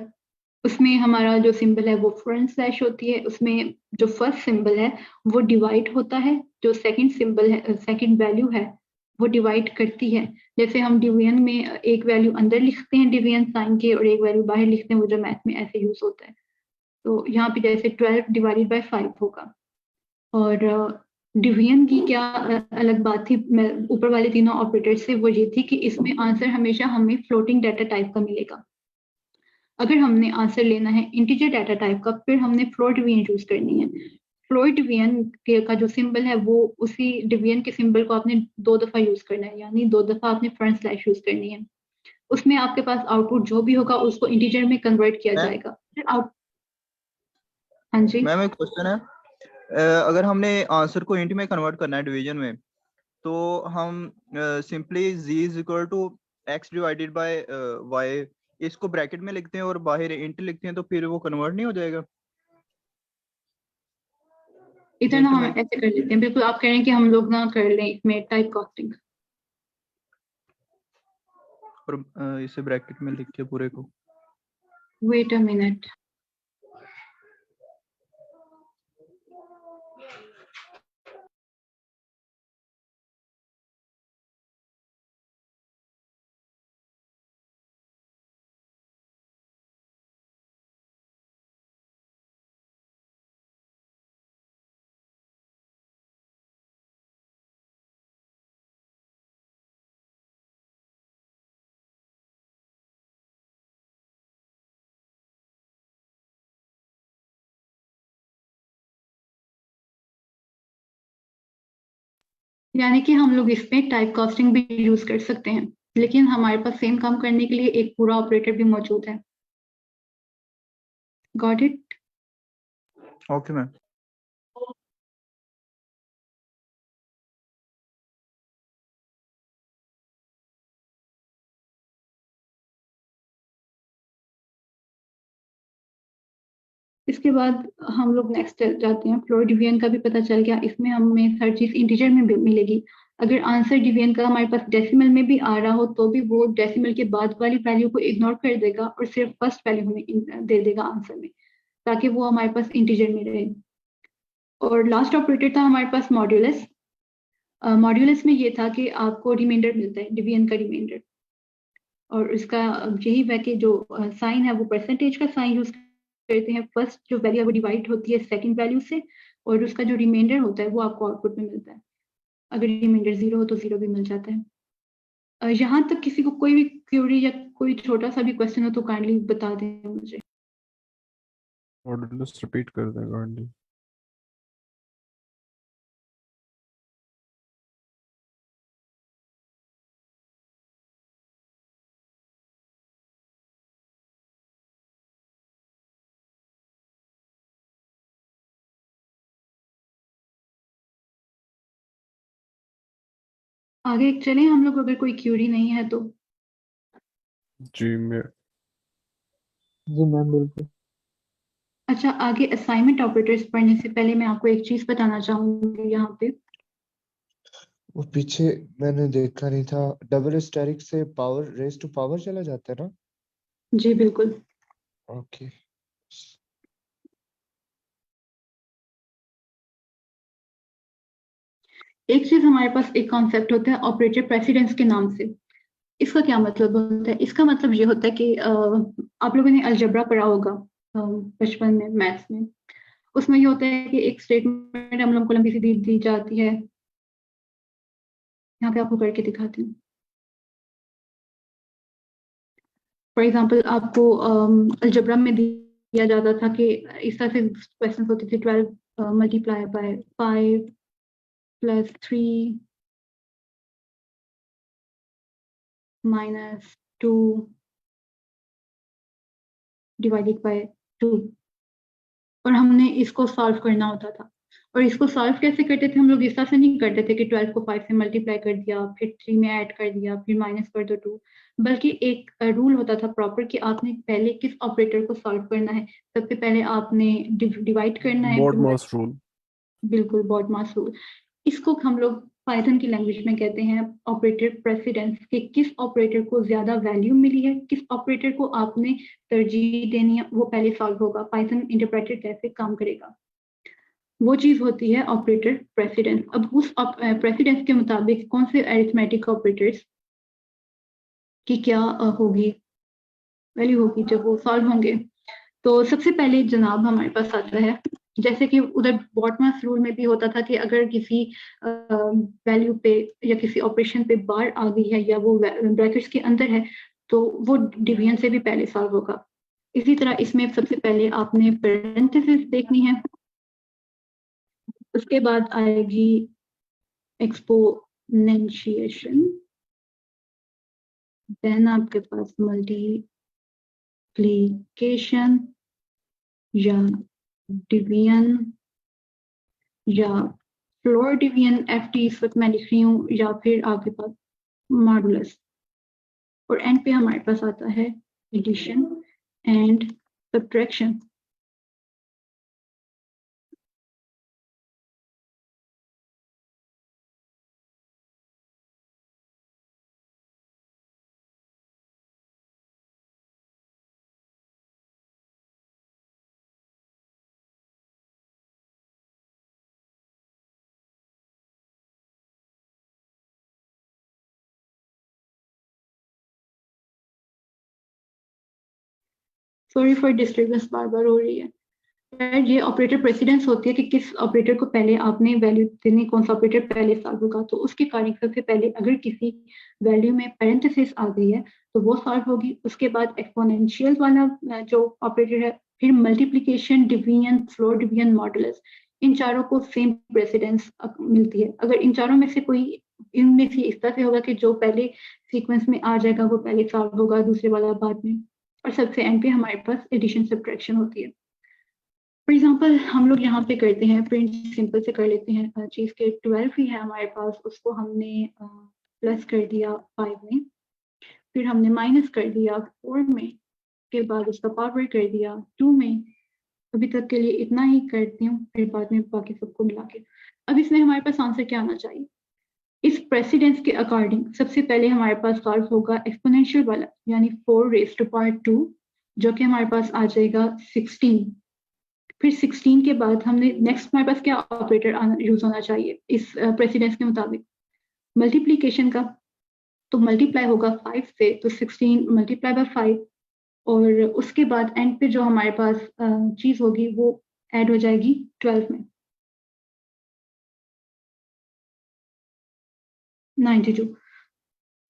[SPEAKER 1] उसमें हमारा जो सिंबल है वो फ्रंट स्लैश होती है। उसमें जो फर्स्ट सिंबल है वो डिवाइड होता है, जो सेकंड सिंबल है, सेकंड वैल्यू है, वो डिवाइड करती है। जैसे हम डिवीजन में एक वैल्यू अंदर लिखते हैं डिवीजन साइन के और एक वैल्यू बाहर लिखते हैं, वो जो मैथ में ऐसे यूज होता है। तो यहाँ पे जैसे 12 डिवाइडेड बाय 5 होगा। और डिवीजन की क्या अलग बात थी मैं ऊपर वाले तीनों ऑपरेटर से, वो ये थी कि इसमें आंसर हमेशा हमें फ्लोटिंग डाटा टाइप का मिलेगा। अगर हमने आंसर लेना है इंटीजर डाटा टाइप का, फिर हमने फ्लोट डिवीजन यूज करनी है। फ्लोट डिवीजन का जो सिंबल है वो उसी डिवीजन के सिंबल को आपने 2 दफा यूज करना है, यानी 2 दफा आपने फ्रंट स्लैश यूज करनी है। उसमें आपके पास आउटपुट जो भी होगा उसको इंटीजर में कन्वर्ट किया
[SPEAKER 5] मैम
[SPEAKER 1] जाएगा। फिर आउट हाँ जी।
[SPEAKER 5] मैम एक क्वेश्चन है, अगर हमने आंसर को इंट में कन्वर्ट करना है डिवीजन में, तो हम simply z is equal to x divided by y इसको ब्रैकेट में लिखते हैं और बाहर इंट लिखते हैं, तो फिर वो कन्वर्ट नहीं हो जाएगा
[SPEAKER 1] इधर
[SPEAKER 5] इंट
[SPEAKER 1] ना हम
[SPEAKER 5] में?
[SPEAKER 1] ऐसे कर लेते हैं, बिल्कुल आप कह रहे हैं कि हम लोग ना कर लें इसमें टाइप कास्टिंग।
[SPEAKER 5] और इसे ब्रैकेट में लिख के पूरे को।
[SPEAKER 1] Wait a minute. यानी कि हम लोग इसमें टाइप कास्टिंग भी यूज कर सकते हैं, लेकिन हमारे पास सेम काम करने के लिए एक पूरा ऑपरेटर भी मौजूद है। Got it?
[SPEAKER 5] Okay ma'am.
[SPEAKER 1] इसके बाद हम लोग नेक्स्ट जाते हैं। फ्लोट डिवीजन का भी पता चल गया, इसमें हमें हर चीज इंटीजर में भी मिलेगी। अगर आंसर डिवीजन का हमारे पास डेसिमल में भी आ रहा हो तो भी वो डेसिमल के बाद वाली वैल्यू को इग्नोर कर देगा और सिर्फ फर्स्ट वैल्यू हमें दे देगा आंसर में। ताकि वो हमारे पास इंटीजर में रहे। और लास्ट ऑपरेटर था हमारे पास मॉड्यूलस। मॉड्यूलस में ये था कि आपको रिमाइंडर मिलता है, डिवीजन का रिमाइंडर, और इसका यही है कि जो साइन है वो परसेंटेज का साइन यूज करते हैं। फर्स्ट जो वैल्यू है वो डिवाइड होती है सेकंड वैल्यू से, और उसका जो रिमाइंडर होता है वो आपको आउटपुट में मिलता है। अगर रिमाइंडर 0 हो तो 0 भी मिल जाता है। यहाँ तक किसी को कोई भी क्वेरी या कोई छोटा सा भी क्वेश्चन हो तो काइंडली बता दें मुझे।
[SPEAKER 7] मॉड्यूलस रिपीट कर देगा आंटी।
[SPEAKER 1] आगे चलें हम लोग, अगर कोई क्वेरी नहीं है तो।
[SPEAKER 7] जी मैं
[SPEAKER 2] जी मैम बिल्कुल।
[SPEAKER 1] अच्छा, आगे असाइनमेंट ऑपरेटर्स पढ़ने से पहले मैं आपको एक चीज बताना चाहूंगी यहाँ पे।
[SPEAKER 8] वो पीछे मैंने देखा नहीं था, डबल स्टेरिक से पावर रेस टू पावर चला जाता है ना?
[SPEAKER 1] जी बिल्कुल।
[SPEAKER 8] ओके।
[SPEAKER 1] एक चीज हमारे पास एक कॉन्सेप्ट होता है ऑपरेटर प्रेसिडेंस के नाम से। इसका क्या मतलब होता है? इसका मतलब ये होता है कि आप लोगों ने अलजेब्रा पढ़ा होगा बचपन में, मैथ्स में। उसमें ये होता है कि एक स्टेटमेंट हम लोग को लंबी सी दी जाती है। यहाँ पे आपको करके दिखाती हूँ। फॉर एग्जाम्पल आपको अलजेब्रा में दिया जाता था कि इस तरह से क्वेश्चन होते थे, 12 multiply by 5 plus 3 minus 2 divided by 2, और हमने इसको सॉल्व करना होता था। और इसको सॉल्व कैसे करते थे हम लोग? इस तरह से नहीं करते थे कि 12 को 5 से मल्टीप्लाई कर दिया, फिर 3 में ऐड कर दिया, फिर माइनस कर दो 2, बल्कि एक रूल होता था प्रॉपर कि आपने पहले किस ऑपरेटर को सॉल्व करना है। सबसे पहले आपने डिवाइड करना है,
[SPEAKER 7] मॉड मास रूल।
[SPEAKER 1] बिल्कुल, बॉड-मास रूल। इसको हम लोग पाइथन की लैंग्वेज में कहते हैं ऑपरेटर प्रेसिडेंस, कि किस ऑपरेटर को ज्यादा वैल्यू मिली है, किस ऑपरेटर को आपने तरजीह देनी है, वो पहले सॉल्व होगा। पाइथन इंटरप्रेटर कैसे काम करेगा, वो चीज होती है ऑपरेटर प्रेसिडेंस। अब उस प्रेसिडेंस के मुताबिक कौन से अरिथमेटिक ऑपरेटर्स की क्या होगी, वैल्यू होगी जब वो सॉल्व होंगे। तो सबसे पहले जनाब हमारे पास आता है, जैसे कि उधर बॉटमास रूल में भी होता था कि अगर किसी वैल्यू पे या किसी ऑपरेशन पे बार आ गई है या वो ब्रैकेट्स के अंदर है, तो वो डिवीजन से भी पहले सॉल्व होगा। इसी तरह इसमें सबसे पहले आपने पैरेंथेसिस देखनी है, उसके बाद आएगी एक्सपोनेंशिएशन, देन आपके पास मल्टीप्लिकेशन या डिवीजन या फ्लोर डिवीजन, FT इस वक्त मैं लिख रही हूँ, या फिर आपके पास मॉडुलस, और एंड पे हमारे पास आता है addition and subtraction. Sorry for disturbance, बार बार हो रही है। ये ऑपरेटर प्रेसिडेंस होती है कि किस ऑपरेटर को पहले आपने वैल्यू देनी, कौन सा ऑपरेटर पहले सॉल्व होगा। तो उसके कारण सबसे पहले अगर किसी वैल्यू में पैरेंथेसिस आ गई है तो वो सॉल्व होगी। उसके बाद एक्सपोनेंशियल वाला जो ऑपरेटर है, फिर multiplication, division, floor division, modulus, इन चारों को सेम प्रेसिडेंस मिलती है। अगर इन चारों में से कोई इनमें से इस तरह से होगा कि जो पहले सीक्वेंस में आ जाएगा वो पहले सॉल्व होगा, दूसरे वाला बाद में, और सबसे एंड पे हमारे पास एडिशन सब्ट्रैक्शन होती है। फॉर एग्जाम्पल हम लोग यहाँ पे करते हैं, प्रिंट सिंपल से कर लेते हैं चीज के 12 ही है हमारे पास, उसको हमने प्लस कर दिया 5 में, फिर हमने माइनस कर दिया 4 में, के बाद उसका पावर कर दिया 2 में। अभी तक के लिए इतना ही करती हूँ, फिर बाद में बाकी सबको मिला के। अब इसमें हमारे पास आंसर क्या आना चाहिए? इस प्रेसिडेंस के अकॉर्डिंग सबसे पहले हमारे पास सॉल्व होगा एक्सपोनेंशियल वाला, यानी 4 raised to power 2, जो कि हमारे पास आ जाएगा 16। फिर 16 के बाद हमने नेक्स्ट हमारे पास क्या ऑपरेटर यूज होना चाहिए इस प्रेसिडेंस के मुताबिक, मल्टीप्लीकेशन का। तो मल्टीप्लाई होगा 5 से, तो 16 मल्टीप्लाई बाय 5, और उसके बाद एंड पे जो हमारे पास चीज होगी वो ऐड हो जाएगी 12 में, 92।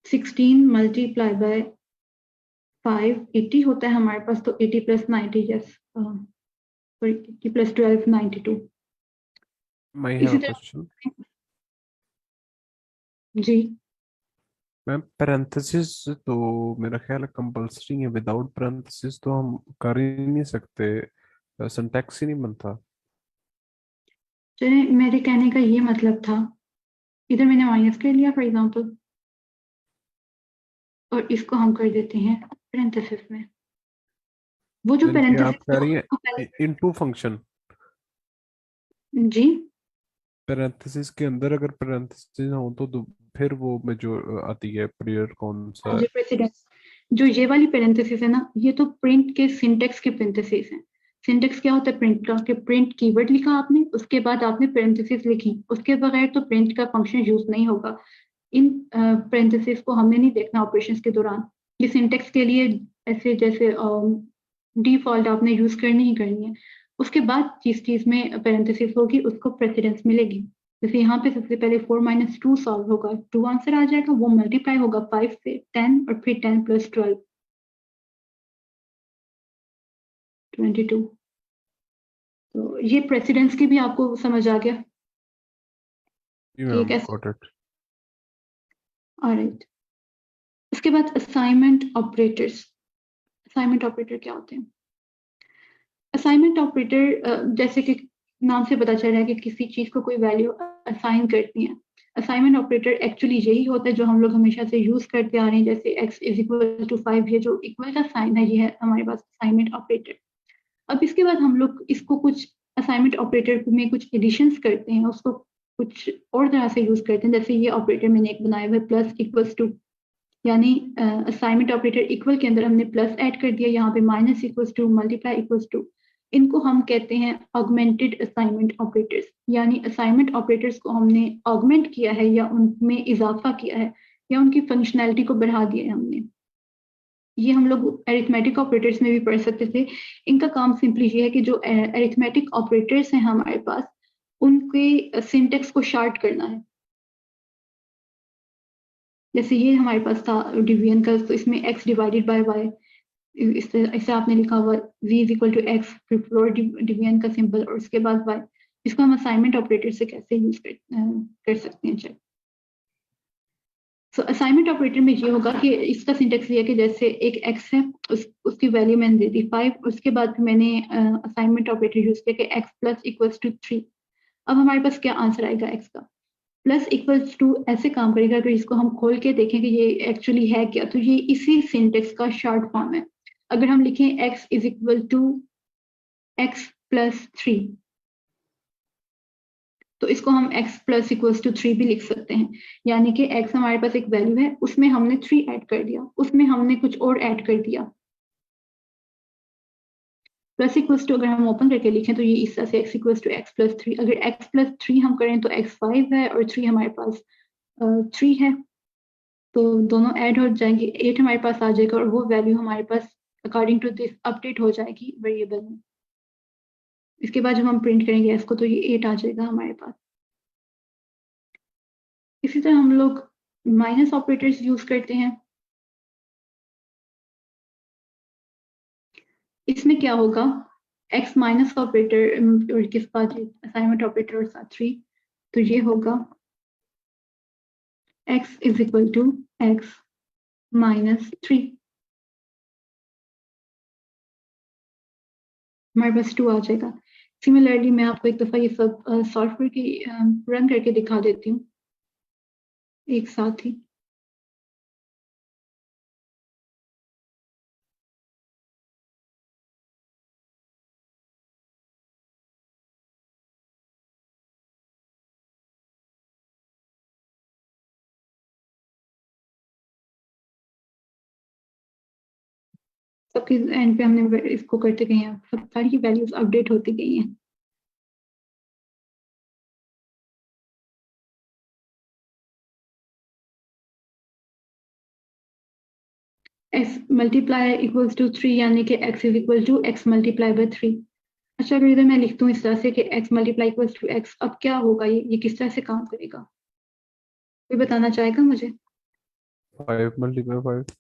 [SPEAKER 1] 16 मल्टीप्लाई बाय 5 80 होता है हमारे पास, तो 80 plus 90, yes, sorry 80 plus 12 92।
[SPEAKER 7] I have
[SPEAKER 1] इसी
[SPEAKER 7] a
[SPEAKER 1] तरह
[SPEAKER 7] question.
[SPEAKER 1] जी,
[SPEAKER 7] मैम पैरेंथेसिस तो मेरा ख्याल है कंपल्सरी है, विदाउट पैरेंथेसिस तो हम कर ही नहीं सकते, सिंटैक्स ही नहीं बनता।
[SPEAKER 1] चलिए मेरे कहने का ये मतलब था, इधर मैंने माइनस कर लिया फॉर एग्जांपल, और इसको हम कर देते हैं पेरेंथेसिस में। वो जो
[SPEAKER 7] यानी कि आप
[SPEAKER 1] पेरेंथेसिस
[SPEAKER 7] कह
[SPEAKER 1] जो
[SPEAKER 7] रही
[SPEAKER 1] आपको
[SPEAKER 7] हैं इनटू फंक्शन,
[SPEAKER 1] जी,
[SPEAKER 7] पैरेंथेसिस के अंदर अगर पैरेंथेसिस हो तो फिर वो में जो आती है पीरियड कौन सा
[SPEAKER 1] जो प्रेसिडेंस, जो ये वाली पेरेंथेसिस है ना, ये तो प्रिंट के सिंटेक्स के पेरेंथेसिस हैं। सिंटेक्स क्या होता है प्रिंट का, कि प्रिंट कीवर्ड लिखा आपने, उसके बाद आपने पेरेंथेसिस लिखी, उसके बगैर तो प्रिंट का फंक्शन यूज नहीं होगा। इन पेरेंथेसिस को हमने नहीं देखना ऑपरेशंस के दौरान। ये सिंटेक्स के लिए ऐसे जैसे डिफॉल्ट आपने यूज करनी ही करनी है। उसके बाद जिस चीज में पेरेंथेसिस होगी उसको प्रेसिडेंस मिलेगी। जैसे यहाँ पे सबसे पहले 4 माइनस 2 सॉल्व होगा, 2 आंसर आ जाएगा, वो मल्टीप्लाई होगा 5 से 10, और फिर 10 प्लस 12 22। तो ये प्रेसिडेंस की भी आपको समझ आ गया
[SPEAKER 7] जी
[SPEAKER 1] कि ये
[SPEAKER 7] मैम
[SPEAKER 1] कैसे।
[SPEAKER 7] Got it.
[SPEAKER 1] ऑलराइट, उसके बाद असाइनमेंट ऑपरेटर्स। असाइनमेंट ऑपरेटर क्या होते हैं? असाइनमेंट ऑपरेटर जैसे कि नाम से पता चल रहा है कि किसी चीज को कोई वैल्यू असाइन करती है। असाइनमेंट ऑपरेटर एक्चुअली यही होता है जो हम लोग हमेशा से यूज करते आ रहे हैं, जैसे x इज इक्वल टू 5, ये जो इक्वल का साइन है ये है हमारे पास असाइनमेंट ऑपरेटर। अब इसके बाद हम लोग इसको कुछ असाइनमेंट ऑपरेटर में कुछ एडिशंस करते हैं, उसको कुछ और तरह से यूज करते हैं। जैसे ये ऑपरेटर मैंने एक बनाया हुआ है प्लस इक्वल्स टू, यानी असाइनमेंट ऑपरेटर इक्वल के अंदर हमने प्लस ऐड कर दिया, यहाँ पे minus equals to, multiply equals to. इनको हम कहते हैं ऑगमेंटेड असाइनमेंट ऑपरेटर्स, यानी असाइनमेंट ऑपरेटर्स को हमने ऑगमेंट किया है या उनमें इजाफा किया है या उनकी फंक्शनैलिटी को बढ़ा दिया है हमने। ये हम लोग अरिथमेटिक ऑपरेटर्स में भी पढ़ सकते थे। इनका काम सिंपली ये है कि जो अरिथमेटिक ऑपरेटर्स हैं हमारे पास, उनके सिंटेक्स को शार्ट करना है। जैसे ये हमारे पास था डिवीजन का, तो इसमें x डिवाइडेड बाय y, इसे आपने लिखा हुआ v is equal to x, फिर फ्लोर डिवीजन का सिंबल और उसके बाद y। इसको हम असाइनमेंट ऑपरेटर से कैसे यूज कर सकते हैं चेक। सो असाइनमेंट ऑपरेटर में ये होगा कि इसका सिंटेक्स ये है कि जैसे एक x है, उसकी वैल्यू मैंने दे दी 5, उसके बाद मैंने असाइनमेंट ऑपरेटर यूज किया कि x प्लस इक्वल्स टू 3। अब हमारे पास क्या आंसर आएगा x का? प्लस इक्वल्स टू ऐसे काम करेगा, अगर इसको हम खोल के देखें कि ये एक्चुअली है क्या, तो ये इसी सिंटेक्स का शॉर्ट फॉर्म है। अगर हम लिखें x is equal to x plus 3, तो इसको हम x प्लस इक्वल्स टू 3 भी लिख सकते हैं। यानी कि x हमारे पास एक वैल्यू है, उसमें हमने 3 ऐड कर दिया, उसमें हमने कुछ और ऐड कर दिया। प्लस इक्वल्स टू अगर हम ओपन करके लिखें तो ये इस तरह से x equals to x plus 3। अगर x प्लस 3 हम करें तो x 5 है और 3 हमारे पास 3 है, तो दोनों ऐड हो जाएंगे, 8 हमारे पास आ जाएगा, और वो वैल्यू हमारे पास अकॉर्डिंग टू दिस अपडेट हो जाएगी वेरिएबल में। इसके बाद जब हम प्रिंट करेंगे इसको तो ये 8 आ जाएगा हमारे पास। इसी तरह हम लोग माइनस ऑपरेटर्स यूज करते हैं। इसमें क्या होगा, x माइनस ऑपरेटर और किस पास असाइनमेंट ऑपरेटर और साथ 3, तो ये होगा x is equal to x minus 3। हमारे पास 2 आ जाएगा। सिमिलरली मैं आपको एक दफा ये सब सॉल्व करके रन करके दिखा देती हूँ एक साथ ही। सबके एंड पे हमने इसको करते गए हैं, सब सारी वैल्यूज अपडेट होती गई हैं। x मल्टीप्लाई इक्वल्स टू 3 यानी कि x is equal to x multiply by 3। अच्छा अगर इधर मैं लिखता हूँ इस तरह से कि x multiply equals to x, अब क्या होगा, ये किस तरह से काम करेगा, कोई बताना चाहेगा मुझे?
[SPEAKER 7] 5 multiply 5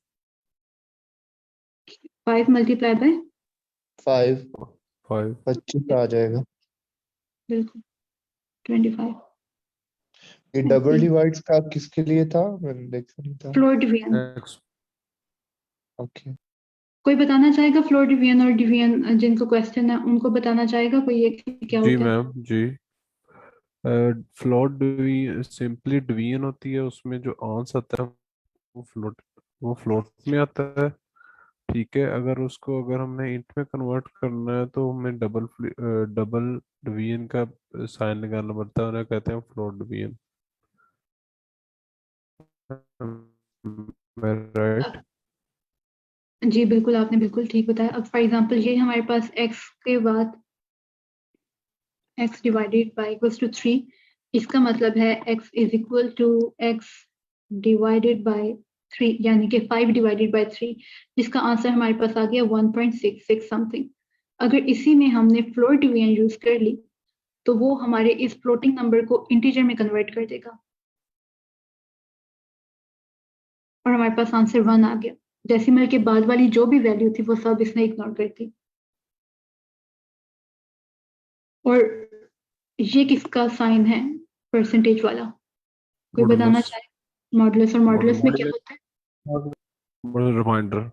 [SPEAKER 1] 5 मल्टीप्लाई बाय
[SPEAKER 8] 5
[SPEAKER 7] 5
[SPEAKER 8] 25 आ जाएगा।
[SPEAKER 1] बिल्कुल 25।
[SPEAKER 8] ये डबल डिवाइड्स का किसके लिए था, मैंने देखा नहीं था।
[SPEAKER 1] फ्लोर डिवीजन,
[SPEAKER 7] x
[SPEAKER 8] ओके
[SPEAKER 1] कोई बताना चाहेगा? फ्लोर डिवीजन और डिवीजन जिनको क्वेश्चन है उनको बताना चाहेगा कोई, ये क्या
[SPEAKER 7] जी
[SPEAKER 1] होता है?
[SPEAKER 7] मैम जी। फ्लोट डिवीजन सिंपली डिवीजन होती है, उसमें जो आंसर आता है वो फ्लोट में आता है। ठीक है, अगर हमने इंट में कन्वर्ट करना है तो हमें डबल डिवीजन का साइन लगाना पड़ता है, उन्हें कहते हैं फ्लोट डिवीजन। राइट।
[SPEAKER 1] जी बिल्कुल, आपने बिल्कुल ठीक बताया। अब फॉर एग्जांपल ये हमारे पास x के बाद x divided by equals to 3, इसका मतलब है x is equal to x divided by 3 यानी कि 5 डिवाइडेड बाय 3, जिसका आंसर हमारे पास आ गया 1.66 समथिंग। अगर इसी में हमने फ्लोर डिवीजन यूज कर ली तो वो हमारे इस फ्लोटिंग नंबर को इंटीजर में कन्वर्ट कर देगा और हमारे पास आंसर 1 आ गया। डेसिमल के बाद वाली जो भी वैल्यू थी वो सब इसने इग्नोर कर दी। और ये किसका साइन है, परसेंटेज वाला, कोई बताना
[SPEAKER 7] मॉडुलस
[SPEAKER 1] चाहे? मॉडुलस, और मॉडुलस में क्या होता है?
[SPEAKER 7] रिमाइंडर।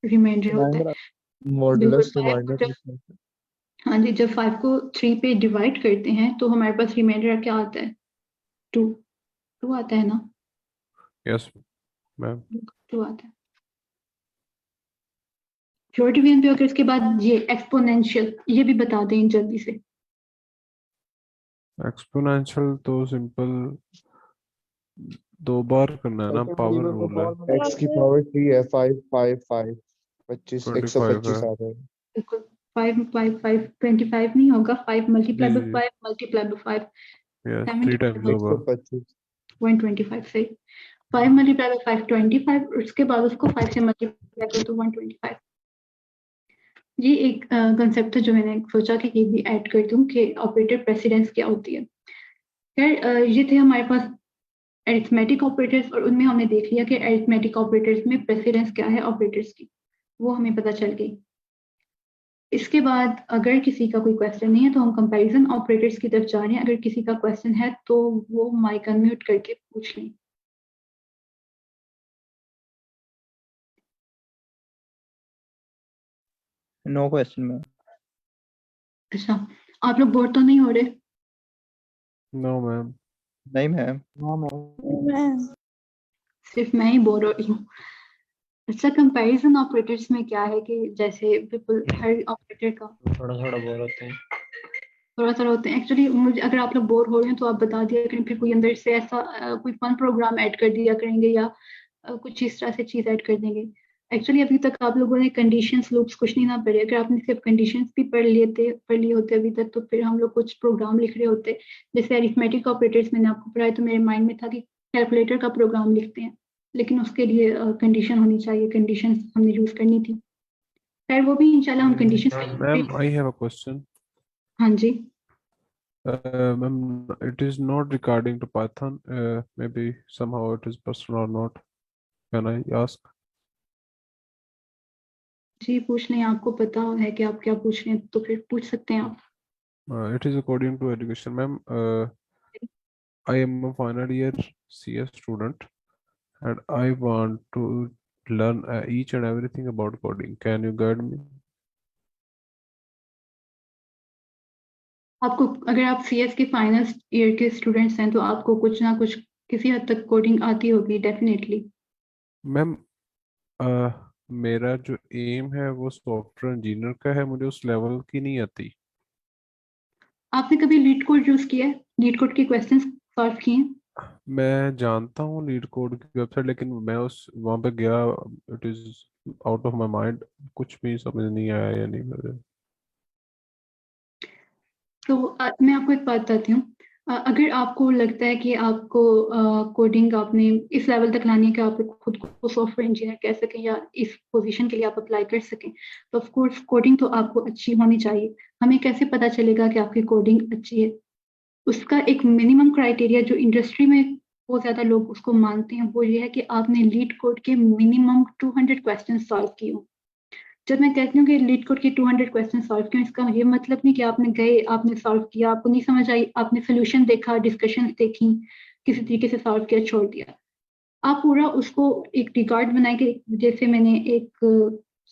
[SPEAKER 1] रिमाइंडर होता है। बिल्कुल
[SPEAKER 8] मॉडुलस
[SPEAKER 1] 5 को
[SPEAKER 8] रिमाइंडर।
[SPEAKER 1] जब, हाँ जी, जब 5 को 3 पे डिवाइड करते हैं तो हमारे पास रिमाइंडर क्या आता है? 2 आता है ना?
[SPEAKER 7] Yes ma'am.
[SPEAKER 1] 2 आता है। फ्लोर डिवीजन पे अगर इसके बाद ये एक्सपोनेंशियल, ये भी बता दें जल्दी से।
[SPEAKER 7] एक्सपोनेंशियल तो सिंपल 2 बार करना है ना, पावर रूल है।
[SPEAKER 8] x की पावर 3 है, 5 5 5 25
[SPEAKER 7] 25 है
[SPEAKER 8] 125 आ जाएगा।
[SPEAKER 1] बिल्कुल 5 5 5 25 नहीं होगा, 5 मल्टीप्लाई
[SPEAKER 7] जी
[SPEAKER 1] बाय
[SPEAKER 7] जी
[SPEAKER 1] 5 मल्टीप्लाई बाय 5
[SPEAKER 7] यस 3 टाइम्स
[SPEAKER 1] 75
[SPEAKER 7] होगा।
[SPEAKER 8] 125
[SPEAKER 1] 125 से 5 मल्टीप्लाई बाय 5 25, और उसके बाद उसको 5 से मल्टीप्लाई करो तो 125। ये एक कंसेप्ट है जो मैंने सोचा कि ये भी ऐड कर दूं कि ऑपरेटर प्रेसिडेंस क्या होती है। खैर ये थे हमारे पास अरिथमेटिक ऑपरेटर्स, और उनमें हमने देख लिया कि अरिथमेटिक ऑपरेटर्स में प्रेसिडेंस क्या है ऑपरेटर्स की, वो हमें पता चल गई। इसके बाद अगर किसी का कोई क्वेश्चन नहीं है तो हम कंपैरिजन ऑपरेटर्स की तरफ जा रहे हैं। अगर किसी का क्वेश्चन है तो वो माइक अनम्यूट करके पूछ लें।
[SPEAKER 5] No question ma'am.
[SPEAKER 1] अच्छा, आप लोग बोर तो नहीं हो रहे?
[SPEAKER 7] No ma'am.
[SPEAKER 5] नहीं मैम।
[SPEAKER 1] सिर्फ मैं ही बोर हो रही हूँ। अच्छा, कंपैरिजन ऑपरेटर्स में क्या है कि जैसे बिल्कुल हर ऑपरेटर का
[SPEAKER 2] थोड़ा थोड़ा बोर होते हैं।
[SPEAKER 1] थोड़ा थोड़ा होते हैं। एक्चुअली मुझे, अगर आप लोग बोर हो रहे हैं तो आप बता दिया करें, फिर कोई अंदर से ऐसा कोई फन प्रोग्राम ऐड कर दिया करेंगे या कुछ इस तरह से चीज ऐड कर देंगे। एक्चुअली अभी तक आप लोगों ने कंडीशंस लूप्स कुछ नहीं ना पढ़े। अगर आपने सिर्फ कंडीशंस भी पढ़ लिए होते अभी तक, तो फिर हम लोग कुछ प्रोग्राम लिख रहे होते। जैसे अरिथमेटिक ऑपरेटर्स मैंने आपको पढ़ाया तो मेरे माइंड में था कि कैलकुलेटर का प्रोग्राम लिखते हैं, लेकिन उसके लिए कंडीशन होनी चाहिए, कंडीशन हमने यूज करनी थी। खैर वो भी इंशाल्लाह हम condition.
[SPEAKER 7] Ma'am I have a question.
[SPEAKER 1] हाँ जी।
[SPEAKER 7] Ma'am, it is not regarding to Python. Maybe somehow it is personal or not. Can I ask?
[SPEAKER 1] जी पूछ लें, आपको पता है कि आप क्या पूछ रहे हैं तो फिर पूछ सकते हैं आप।
[SPEAKER 7] It is according to education, ma'am. I am a final year CS student, and I want to learn each and everything about coding. Can you guide me?
[SPEAKER 1] आपको, अगर आप सीएस के फाइनल ईयर के स्टूडेंट्स हैं तो आपको कुछ ना कुछ किसी हद तक कोडिंग आती होगी डेफिनेटली।
[SPEAKER 7] मैम मेरा जो एम है वो सॉफ्टवेयर इंजीनियर का है, मुझे उस लेवल की नहीं आती।
[SPEAKER 1] आपने कभी लीड कोड यूज किया है? लीड कोड के क्वेश्चंस सॉल्व किए हैं?
[SPEAKER 7] मैं जानता हूँ लीड कोड की वेबसाइट, लेकिन मैं उस वहाँ पे गया, it is out of my mind, कुछ भी समझ नहीं आया या नहीं मुझे।
[SPEAKER 1] तो मैं आपको एक बात बताती हूँ। अगर आपको लगता है कि आपको कोडिंग आपने इस लेवल तक लानी है कि आप खुद को सॉफ्टवेयर इंजीनियर कह सकें या इस पोजीशन के लिए आप अप्लाई कर सकें, तो ऑफ कोर्स कोडिंग तो आपको अच्छी होनी चाहिए। हमें कैसे पता चलेगा कि आपकी कोडिंग अच्छी है? उसका एक मिनिमम क्राइटेरिया जो इंडस्ट्री में बहुत ज़्यादा लोग उसको मानते हैं, वो ये है कि आपने लीड कोड के मिनिमम 200 क्वेश्चन सॉल्व किए हों। जब मैं कहती हूँ कि लीड कोड के 200 क्वेश्चन सॉल्व किए, इसका ये मतलब नहीं कि आपने गए, आपने सॉल्व किया, आपको नहीं समझ आई, आपने सोल्यूशन देखा, डिस्कशंस देखी, किसी तरीके से सॉल्व किया, छोड़ दिया। आप पूरा उसको एक रिकॉर्ड बनाए कि जैसे मैंने एक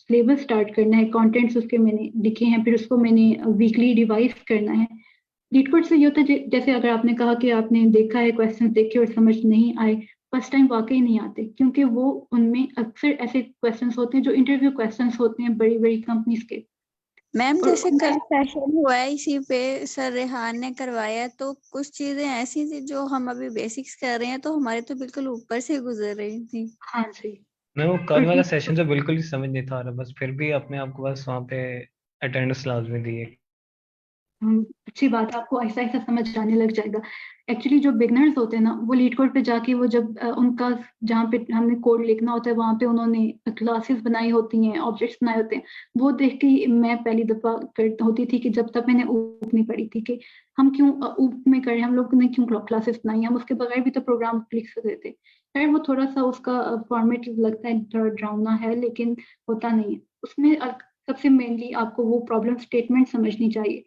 [SPEAKER 1] सिलेबस स्टार्ट करना है, कंटेंट्स उसके मैंने लिखे हैं, फिर उसको मैंने वीकली रिवाइज करना है। लीड कोड से ये होता है जैसे अगर आपने कहा कि आपने देखा है, क्वेश्चन देखे और समझ नहीं आए, फर्स्ट टाइम वाकई नहीं आते, क्योंकि वो उनमें अक्सर ऐसे क्वेश्चंस होते हैं जो इंटरव्यू क्वेश्चंस होते हैं बड़ी बड़ी कंपनीज के।
[SPEAKER 9] मैम
[SPEAKER 1] और
[SPEAKER 9] जैसे कल सेशन हुआ है इसी पे, सर रेहान ने करवाया, तो कुछ चीजें ऐसी थी जो हम अभी बेसिक्स कर रहे हैं तो हमारे तो बिल्कुल ऊपर से गुजर रही थी।
[SPEAKER 1] हाँ जी,
[SPEAKER 10] मैं वो कल
[SPEAKER 1] और
[SPEAKER 10] वाला
[SPEAKER 1] ये
[SPEAKER 10] सेशन तो बिल्कुल ही समझ नहीं था आ रहा, बस फिर भी अपने आप को बस वहाँ पे अटेंडेंस लाजमी दी है।
[SPEAKER 1] अच्छी बात है, आपको ऐसा ऐसा समझ आने लग जाएगा। एक्चुअली जो बिगनर्स होते हैं ना, वो लीड कोड पे जाके वो जब उनका जहाँ पे हमने कोड लिखना होता है वहाँ पे उन्होंने क्लासेस बनाई होती हैं, ऑब्जेक्ट्स बनाए होते हैं, वो देख के मैं पहली दफा करती होती थी कि जब तक मैंने ऊप नहीं पढ़ी थी कि हम क्यों ऊप में करें, हम लोग ने क्यों क्लासेस बनाई, हम उसके बगैर भी तो प्रोग्राम लिख सकते थे। खैर वो थोड़ा सा उसका फॉर्मेट लगता है, थोड़ा डरावना है, लेकिन होता नहीं है उसमें। सबसे मेनली आपको वो प्रॉब्लम स्टेटमेंट समझनी चाहिए।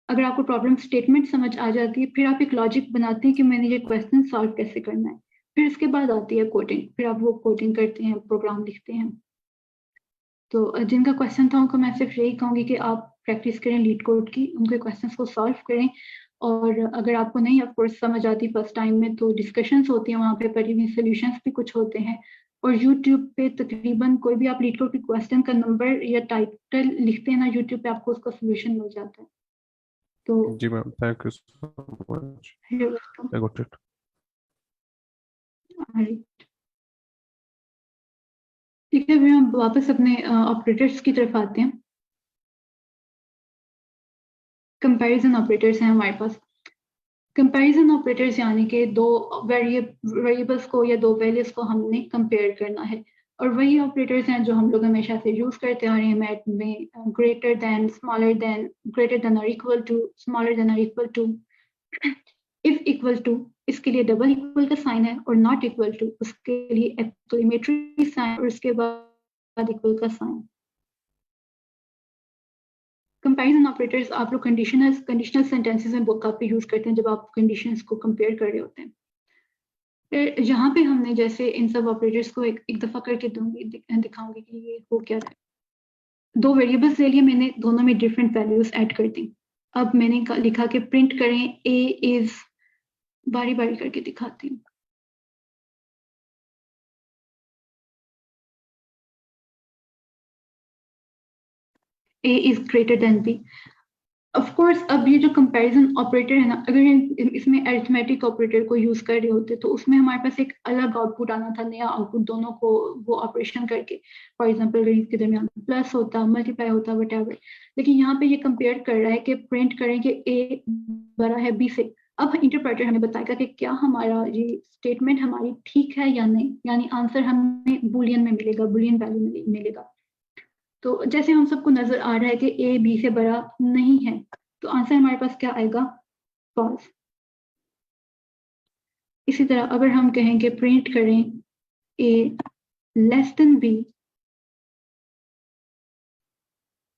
[SPEAKER 1] अगर आपको प्रॉब्लम स्टेटमेंट समझ आ जाती है, फिर आप एक लॉजिक बनाते हैं कि मैंने ये क्वेश्चन सॉल्व कैसे करना है, फिर उसके बाद आती है कोडिंग, फिर आप वो कोडिंग करते हैं, प्रोग्राम लिखते हैं। तो जिनका क्वेश्चन था उनको मैं सिर्फ यही कहूँगी कि आप प्रैक्टिस करें लीड कोड की, उनके क्वेश्चंस को सॉल्व करें। और अगर आपको नहीं ऑफ कोर्स समझ आती फर्स्ट टाइम में, तो डिस्कशंस होती हैं वहाँ पे, पड़ी हुई सोल्यूशंस भी कुछ होते हैं। और यूट्यूब पे तकरीबन कोई भी आप लीड कोड के क्वेश्चन का नंबर या टाइटल लिखते हैं ना यूट्यूब पे, आपको उसका सोल्यूशन मिल जाता है। तो
[SPEAKER 7] जी ma'am, thank you so much,
[SPEAKER 1] you're welcome.
[SPEAKER 7] I got it.
[SPEAKER 1] Alright. ठीक है, अभी हम वापस अपने ऑपरेटर्स की तरफ आते हैं। कंपैरिजन ऑपरेटर्स हैं हमारे पास। कंपैरिजन ऑपरेटर्स यानी कि दो वेरिएबल्स को या दो वैल्यूज को हमने कंपेयर करना है, और वही ऑपरेटर्स हैं जो हम लोग हमेशा से यूज करते आ रहे हैं मैथ में, greater than, smaller than, greater than और इक्वल टू, स्मॉलर देन और equal to, if equal to, इसके लिए डबल इक्वल का साइन है, और नॉट इक्वल टू उसके लिए एक्सक्लेमेटरी साइन और उसके बाद इक्वल का साइन। कंपैरिजन ऑपरेटर्स आप लोग कंडीशनल सेंटेंसेस में बहुत काफी यूज करते हैं जब आप कंडीशंस को कंपेयर कर रहे होते हैं। फिर यहाँ पे हमने जैसे इन सब ऑपरेटर्स को एक दफा करके दिखाऊंगी कि ये हो क्या रहा है। दो वेरिएबल्स ले लिए मैंने, दोनों में डिफरेंट वैल्यूज ऐड कर दी। अब मैंने लिखा कि प्रिंट करें ए इज, बारी बारी करके दिखाती हूँ। A is greater than B. Of course अब ये जो कंपैरिजन ऑपरेटर है ना, अगर इसमें अरिथमेटिक ऑपरेटर को यूज कर रहे होते तो उसमें हमारे पास एक अलग आउटपुट आना था, नया आउटपुट, दोनों को वो ऑपरेशन करके। फॉर एग्जांपल अगर इसके दरमियान प्लस होता, मल्टीप्लाई होता, व्हाटएवर, लेकिन यहाँ पे ये कंपेयर कर रहा है कि प्रिंट करें कि ए बड़ा है बी से। अब इंटरप्रेटर हमें बताएगा कि क्या हमारा ये स्टेटमेंट हमारी ठीक है या नहीं, यानी आंसर हमें बुलियन में मिलेगा, बुलियन वैल्यू मिलेगा। तो जैसे हम सबको नजर आ रहा है कि ए बी से बड़ा नहीं है, तो आंसर हमारे पास क्या आएगा? फॉल्स। इसी तरह अगर हम कहें कि प्रिंट करें ए लेस देन बी,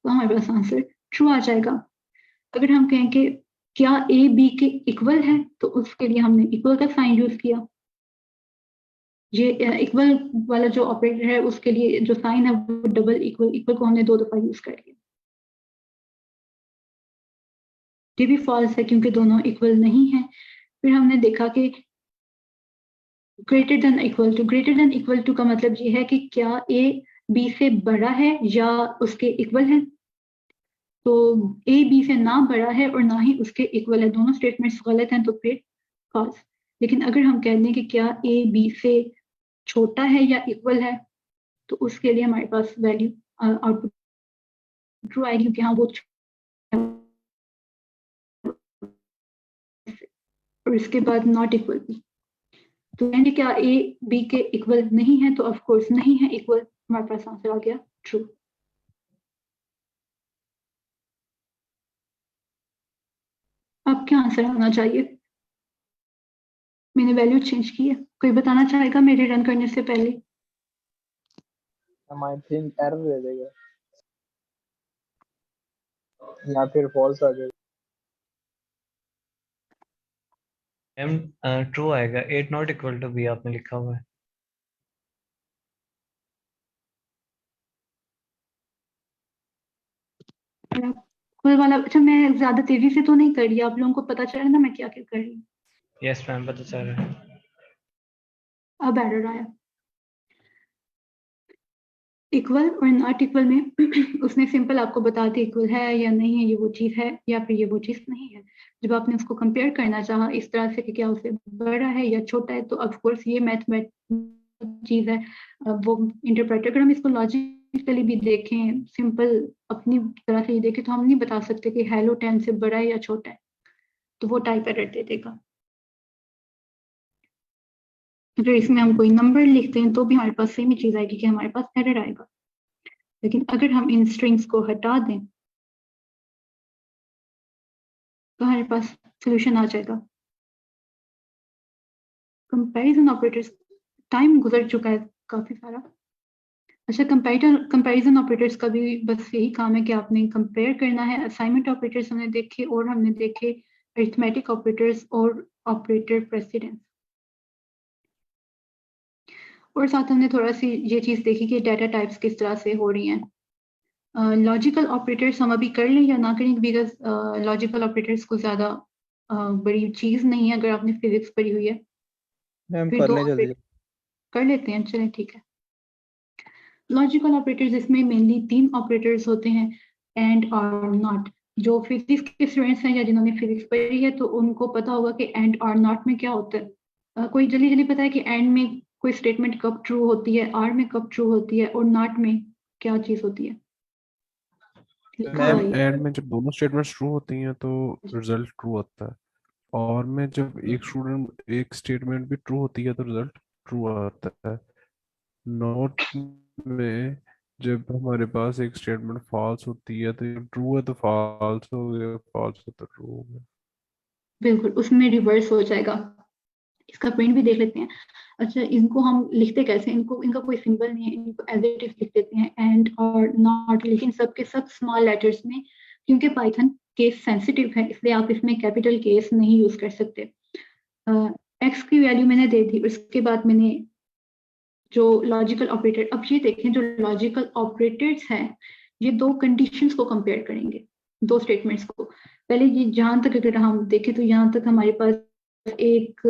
[SPEAKER 1] तो हमारे पास आंसर ट्रू आ जाएगा। अगर हम कहें कि क्या ए बी के इक्वल है, तो उसके लिए हमने इक्वल का साइन यूज किया। ये इक्वल वाला जो ऑपरेटर है उसके लिए जो साइन है वो डबल इक्वल, इक्वल को हमने 2 दफा यूज कर लिया। ये भी फॉल्स है क्योंकि दोनों इक्वल नहीं है। फिर हमने देखा कि greater than equal to, greater than equal to का मतलब ये है कि क्या ए बी से बड़ा है या उसके इक्वल है। तो ए बी से ना बड़ा है और ना ही उसके इक्वल है, दोनों स्टेटमेंट्स गलत हैं, तो फिर फॉल्स। लेकिन अगर हम कह दें कि क्या ए बी से छोटा है या इक्वल है, तो उसके लिए हमारे पास वैल्यू आउटपुट ट्रू आएगी, क्योंकि हाँ वो और इसके बाद नॉट इक्वल भी। तो यानी क्या ए बी के इक्वल नहीं है, तो ऑफ कोर्स नहीं है इक्वल, हमारे पास आंसर आ गया ट्रू। अब क्या आंसर आना चाहिए? मैंने वैल्यू चेंज की है, कोई बताना चाहेगा मेरे रन करने से पहले?
[SPEAKER 11] आई थिंक एरर दे देगा या फिर फॉल्स आ जाएगा।
[SPEAKER 10] मैम ट्रू आएगा, 8 नॉट इक्वल टू बी आपने लिखा हुआ है।
[SPEAKER 1] कोई वाला, अच्छा मैं ज्यादा तेजी से तो नहीं कर रही, आप लोगों को पता चला ना मैं क्या क्या कर रही हूँ?
[SPEAKER 10] यस मैम पता चल रहा है।
[SPEAKER 1] अब एरर आया। इक्वल और नॉट इक्वल में उसने सिंपल आपको बता दिया इक्वल है या नहीं है, ये वो चीज है या फिर ये वो चीज नहीं है। जब आपने उसको कंपेयर करना चाहा इस तरह से कि क्या उससे बड़ा है या छोटा है, तो ऑफ कोर्स ये मैथमेटिक चीज है, वो इंटरप्रेटर। अगर हम इसको लॉजिकली भी देखें, सिंपल अपनी तरह से ये देखें, तो हम नहीं बता सकते कि हेलो 10 से बड़ा है या छोटा है, तो वो टाइप एरर दे देगा। अगर इसमें हम कोई नंबर लिखते हैं तो भी हमारे पास सेम ही चीज आएगी कि हमारे पास एरर आएगा। लेकिन अगर हम इन स्ट्रिंग्स को हटा दें तो हमारे पास सोल्यूशन आ जाएगा। कंपैरिजन ऑपरेटर्स, टाइम गुजर चुका है काफी सारा। अच्छा, कंपैरिजन ऑपरेटर्स का भी बस यही काम है कि आपने कंपेयर करना है। असाइनमेंट ऑपरेटर्स हमने देखे, और हमने देखे अरिथमेटिक ऑपरेटर्स और ऑपरेटर प्रेसिडेंस, और साथ हमने थोड़ा सी ये चीज देखी कि डाटा टाइप्स किस तरह से हो रही हैं। लॉजिकल ऑपरेटर्स हम अभी कर लें या ना करें, बिकॉज लॉजिकल ऑपरेटर्स को ज्यादा बड़ी चीज नहीं है अगर आपने फिजिक्स पढ़ी हुई है।
[SPEAKER 5] मैम
[SPEAKER 1] फिर
[SPEAKER 5] कर
[SPEAKER 1] दो
[SPEAKER 5] लें जल्दी।
[SPEAKER 1] ऑपरेटर कर लेते हैं, चलें ठीक है। लॉजिकल ऑपरेटर्स, इसमें मेनली 3 ऑपरेटर्स होते हैं, एंड और नॉट। जो फिजिक्स के स्टूडेंट्स हैं या जिन्होंने फिजिक्स पढ़ी है तो उनको पता होगा कि एंड और नॉट में क्या होता है। कोई जल्दी जल्दी पता है कि एंड में कोई स्टेटमेंट कब ट्रू होती है, आर में कब ट्रू होती है, और नॉट में क्या चीज होती है? लिखा हुआ
[SPEAKER 7] मैम
[SPEAKER 1] है ये।
[SPEAKER 7] एंड में जब दोनों स्टेटमेंट्स ट्रू होती हैं तो रिजल्ट ट्रू होता है, और में जब एक स्टेटमेंट भी ट्रू होती है तो रिजल्ट ट्रू आता है। नॉट में जब हमारे पास एक स्टेटमेंट फॉल्स होती है तो ट्रू है तो फॉल्स हो गया, फॉल्स है तो ट्रू हो गया।
[SPEAKER 1] बिल्कुल, उसमें रिवर्स हो जाएगा। इसका प्रिंट भी देख लेते हैं। अच्छा, इनको हम लिखते कैसे? इनका कोई सिंबल नहीं है, इनको एज इट इज लिख देते हैं, एंड और नॉट, लेकिन सबके सब स्मॉल लेटर्स में, क्योंकि पाइथन केस सेंसिटिव है, इसलिए आप इसमें कैपिटल केस नहीं यूज कर सकते। एक्स की वैल्यू मैंने दे दी, उसके बाद मैंने जो लॉजिकल ऑपरेटर, अब ये देखें जो लॉजिकल ऑपरेटर्स हैं ये 2 कंडीशंस को कंपेयर करेंगे, 2 स्टेटमेंट्स को। पहले ये जहां तक अगर हम देखें तो यहाँ तक हमारे पास एक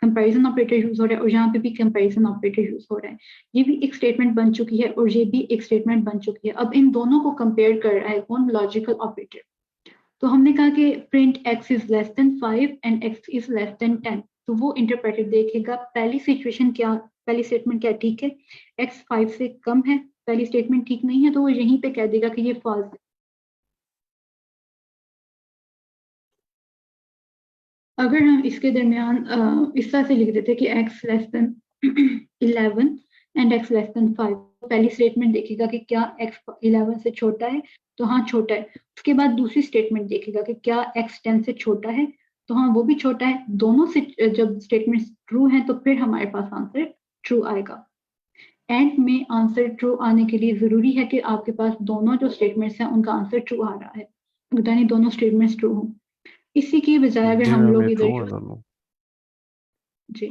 [SPEAKER 1] कंपैरिजन ऑपरेटर यूज हो रहा है, और यहाँ पे भी कंपैरिजन ऑपरेटर यूज हो रहा है। ये भी एक स्टेटमेंट बन चुकी है और ये भी एक स्टेटमेंट बन चुकी है। अब इन दोनों को कंपेयर कर रहा है कौन? Logical operator. तो हमने कहा कि print x is less than 5 and x is less than 10, तो वो इंटरप्रेटर देखेगा पहली सिचुएशन क्या, पहली स्टेटमेंट क्या ठीक है, x 5 से कम है, पहली स्टेटमेंट ठीक नहीं है, तो वो यहीं पे कह देगा कि ये फॉल्स है। अगर हम इसके दरमियान इस तरह से लिख देते कि x less than 11 and x less than 5, पहली स्टेटमेंट देखेगा कि क्या x 11 से छोटा है, तो हाँ छोटा है। उसके बाद दूसरी स्टेटमेंट देखेगा कि क्या x 10 से छोटा है, तो हाँ वो भी छोटा है। दोनों से जब स्टेटमेंट ट्रू हैं तो फिर हमारे पास आंसर ट्रू आएगा। एंड में आंसर ट्रू आने के लिए जरूरी है कि आपके पास दोनों जो स्टेटमेंट्स हैं उनका आंसर ट्रू आ रहा है, यानी दोनों स्टेटमेंट्स ट्रू हों। इसी की बजाय अगर
[SPEAKER 7] जी
[SPEAKER 1] हम
[SPEAKER 7] मैम
[SPEAKER 1] लोग
[SPEAKER 7] ये
[SPEAKER 1] इधर
[SPEAKER 7] ट्रू है दोनों।
[SPEAKER 1] जी,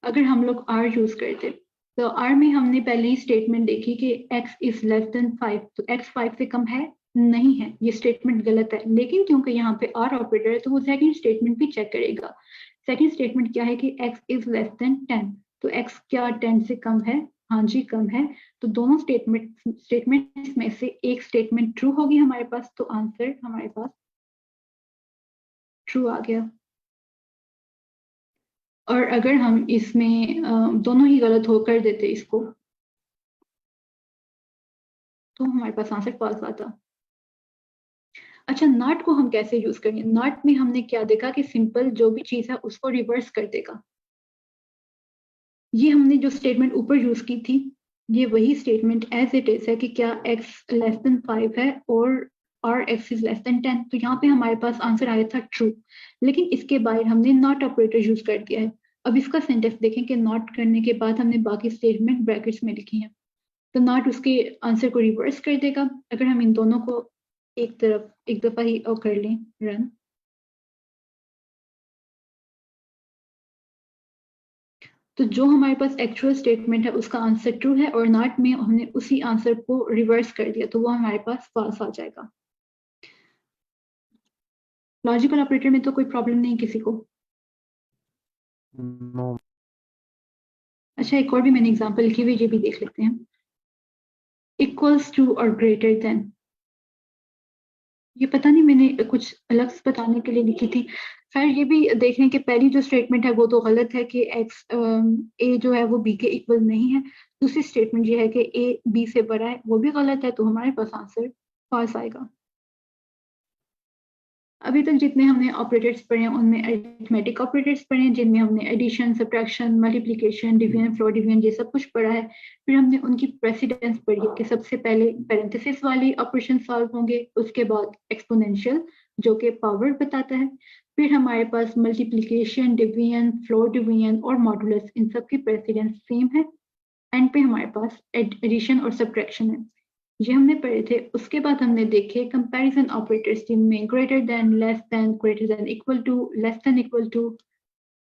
[SPEAKER 1] अगर हम लोग r यूज करते तो r में हमने पहले ही स्टेटमेंट देखी कि x इज लेस देन 5, तो x 5 से कम है नहीं है, ये स्टेटमेंट गलत है। लेकिन क्योंकि यहाँ पे r ऑपरेटर है तो वो सेकंड स्टेटमेंट भी चेक करेगा। सेकंड स्टेटमेंट क्या है कि x इज लेस देन 10, तो x क्या 10 से कम है? हाँ जी कम है। तो दोनों स्टेटमेंट में से एक स्टेटमेंट ट्रू होगी हमारे पास, तो आंसर हमारे पास ट्रू आ गया। और अगर हम इसमें दोनों ही गलत हो कर देते इसको, तो हमारे पास आंसर फॉल्स आता। अच्छा, नॉट को हम कैसे यूज करेंगे? नॉट में हमने क्या देखा कि सिंपल जो भी चीज है उसको रिवर्स कर देगा। ये हमने जो स्टेटमेंट ऊपर यूज की थी, ये वही स्टेटमेंट एज इट इज है कि क्या x लेस देन 5 है और x इज लेस देन 10। तो यहाँ पे हमारे पास आंसर आया था ट्रू, लेकिन इसके बाद हमने नॉट ऑपरेटर यूज कर दिया है। अब इसका सेंटेंस देखें कि नॉट करने के बाद हमने बाकी स्टेटमेंट ब्रैकेट्स में लिखी है, तो नॉट उसके आंसर को रिवर्स कर देगा। अगर हम इन दोनों को एक दफा ही कर लें रन, तो जो हमारे पास एक्चुअल स्टेटमेंट है उसका आंसर ट्रू है और नॉट में हमने उसी आंसर को रिवर्स कर दिया, तो वो हमारे पास फॉल्स आ जाएगा। लॉजिकल ऑपरेटर में तो कोई प्रॉब्लम नहीं किसी को?
[SPEAKER 7] नो।
[SPEAKER 1] अच्छा, एक और भी मैंने एग्जांपल लिखी हुई, ये भी देख लेते हैं। इक्वल्स टू और ग्रेटर देन, ये पता नहीं मैंने कुछ अलग से बताने के लिए लिखी थी। खैर, ये भी देखें कि पहली जो स्टेटमेंट है वो तो गलत है कि ए जो है वो बी के इक्वल नहीं है। दूसरी स्टेटमेंट ये है कि ए बी से बड़ा है, वो भी गलत है, तो हमारे पास आंसर फॉल्स आएगा। अभी तक जितने हमने ऑपरेटर्स पढ़े हैं उनमें अरिथमेटिक ऑपरेटर्स पढ़े हैं, जिनमें हमने addition, subtraction, multiplication, division, floor division ये सब कुछ पढ़ा है। फिर हमने उनकी प्रेसिडेंस पढ़ी है कि सबसे पहले पैरेंथेसिस वाली ऑपरेशन सॉल्व होंगे, उसके बाद एक्सपोनेंशियल जो कि पावर बताता है, फिर हमारे पास मल्टीप्लिकेशन, डिवीजन, फ्लोर डिवीजन और मॉडुलस, इन सब की प्रेसिडेंस सेम है। एंड पे हमारे पास एडिशन और सब्ट्रैक्शन है, ये हमने पढ़े थे। उसके बाद हमने देखे कंपैरिजन ऑपरेटर्स, जिनमें greater than, less than, greater than equal to, less than equal to.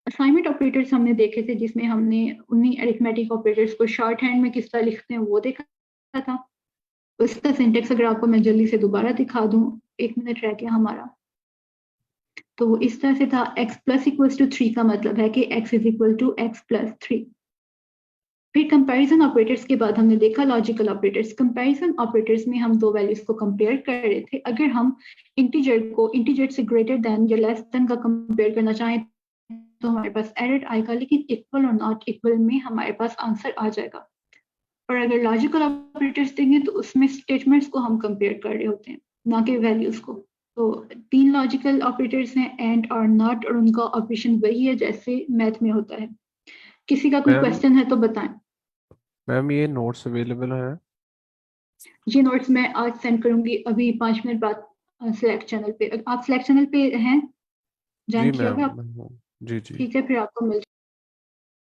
[SPEAKER 1] Assignment operators हमने देखे थे, जिसमें हमने उन्हीं अरिथमेटिक ऑपरेटर्स को शॉर्ट हैंड में किस तरह लिखते हैं वो देखा था। उसका सिंटेक्स अगर आपको मैं जल्दी से दोबारा दिखा दूं, 1 मिनट रह गया हमारा, तो वो इस तरह से था। x प्लस इक्वल्स टू 3 का मतलब है कि x is equal to x plus 3। फिर कंपैरिजन ऑपरेटर्स के बाद हमने देखा लॉजिकल ऑपरेटर्स। कंपैरिजन ऑपरेटर्स में हम दो वैल्यूज को कंपेयर कर रहे थे। अगर हम इंटीजर को इंटीजर से ग्रेटर देन या लेस देन का कंपेयर करना चाहें तो हमारे पास एरर आएगा, लेकिन इक्वल और नॉट इक्वल में हमारे पास आंसर आ जाएगा। और अगर लॉजिकल ऑपरेटर्स देंगे तो उसमें स्टेटमेंट्स को हम कंपेयर कर रहे होते हैं, ना कि वैल्यूज को। तो 3 लॉजिकल ऑपरेटर्स हैं, एंड और नॉट, और उनका ऑपरेशन वही है जैसे मैथ में होता है। किसी का कोई
[SPEAKER 7] मैम
[SPEAKER 1] क्वेश्चन है तो बताएं।
[SPEAKER 7] मैम ये नोट्स अवेलेबल हैं?
[SPEAKER 1] ये नोट्स मैं आज सेंड करूंगी अभी 5 मिनट बाद सिलेक्ट चैनल पे। आप सिलेक्ट चैनल पे हैं,
[SPEAKER 7] जी
[SPEAKER 1] ज्वाइन किया होगा
[SPEAKER 7] मैम,
[SPEAKER 1] आप?
[SPEAKER 7] मैं हूँ। जी जी।
[SPEAKER 1] ठीक है, फिर आपको मिल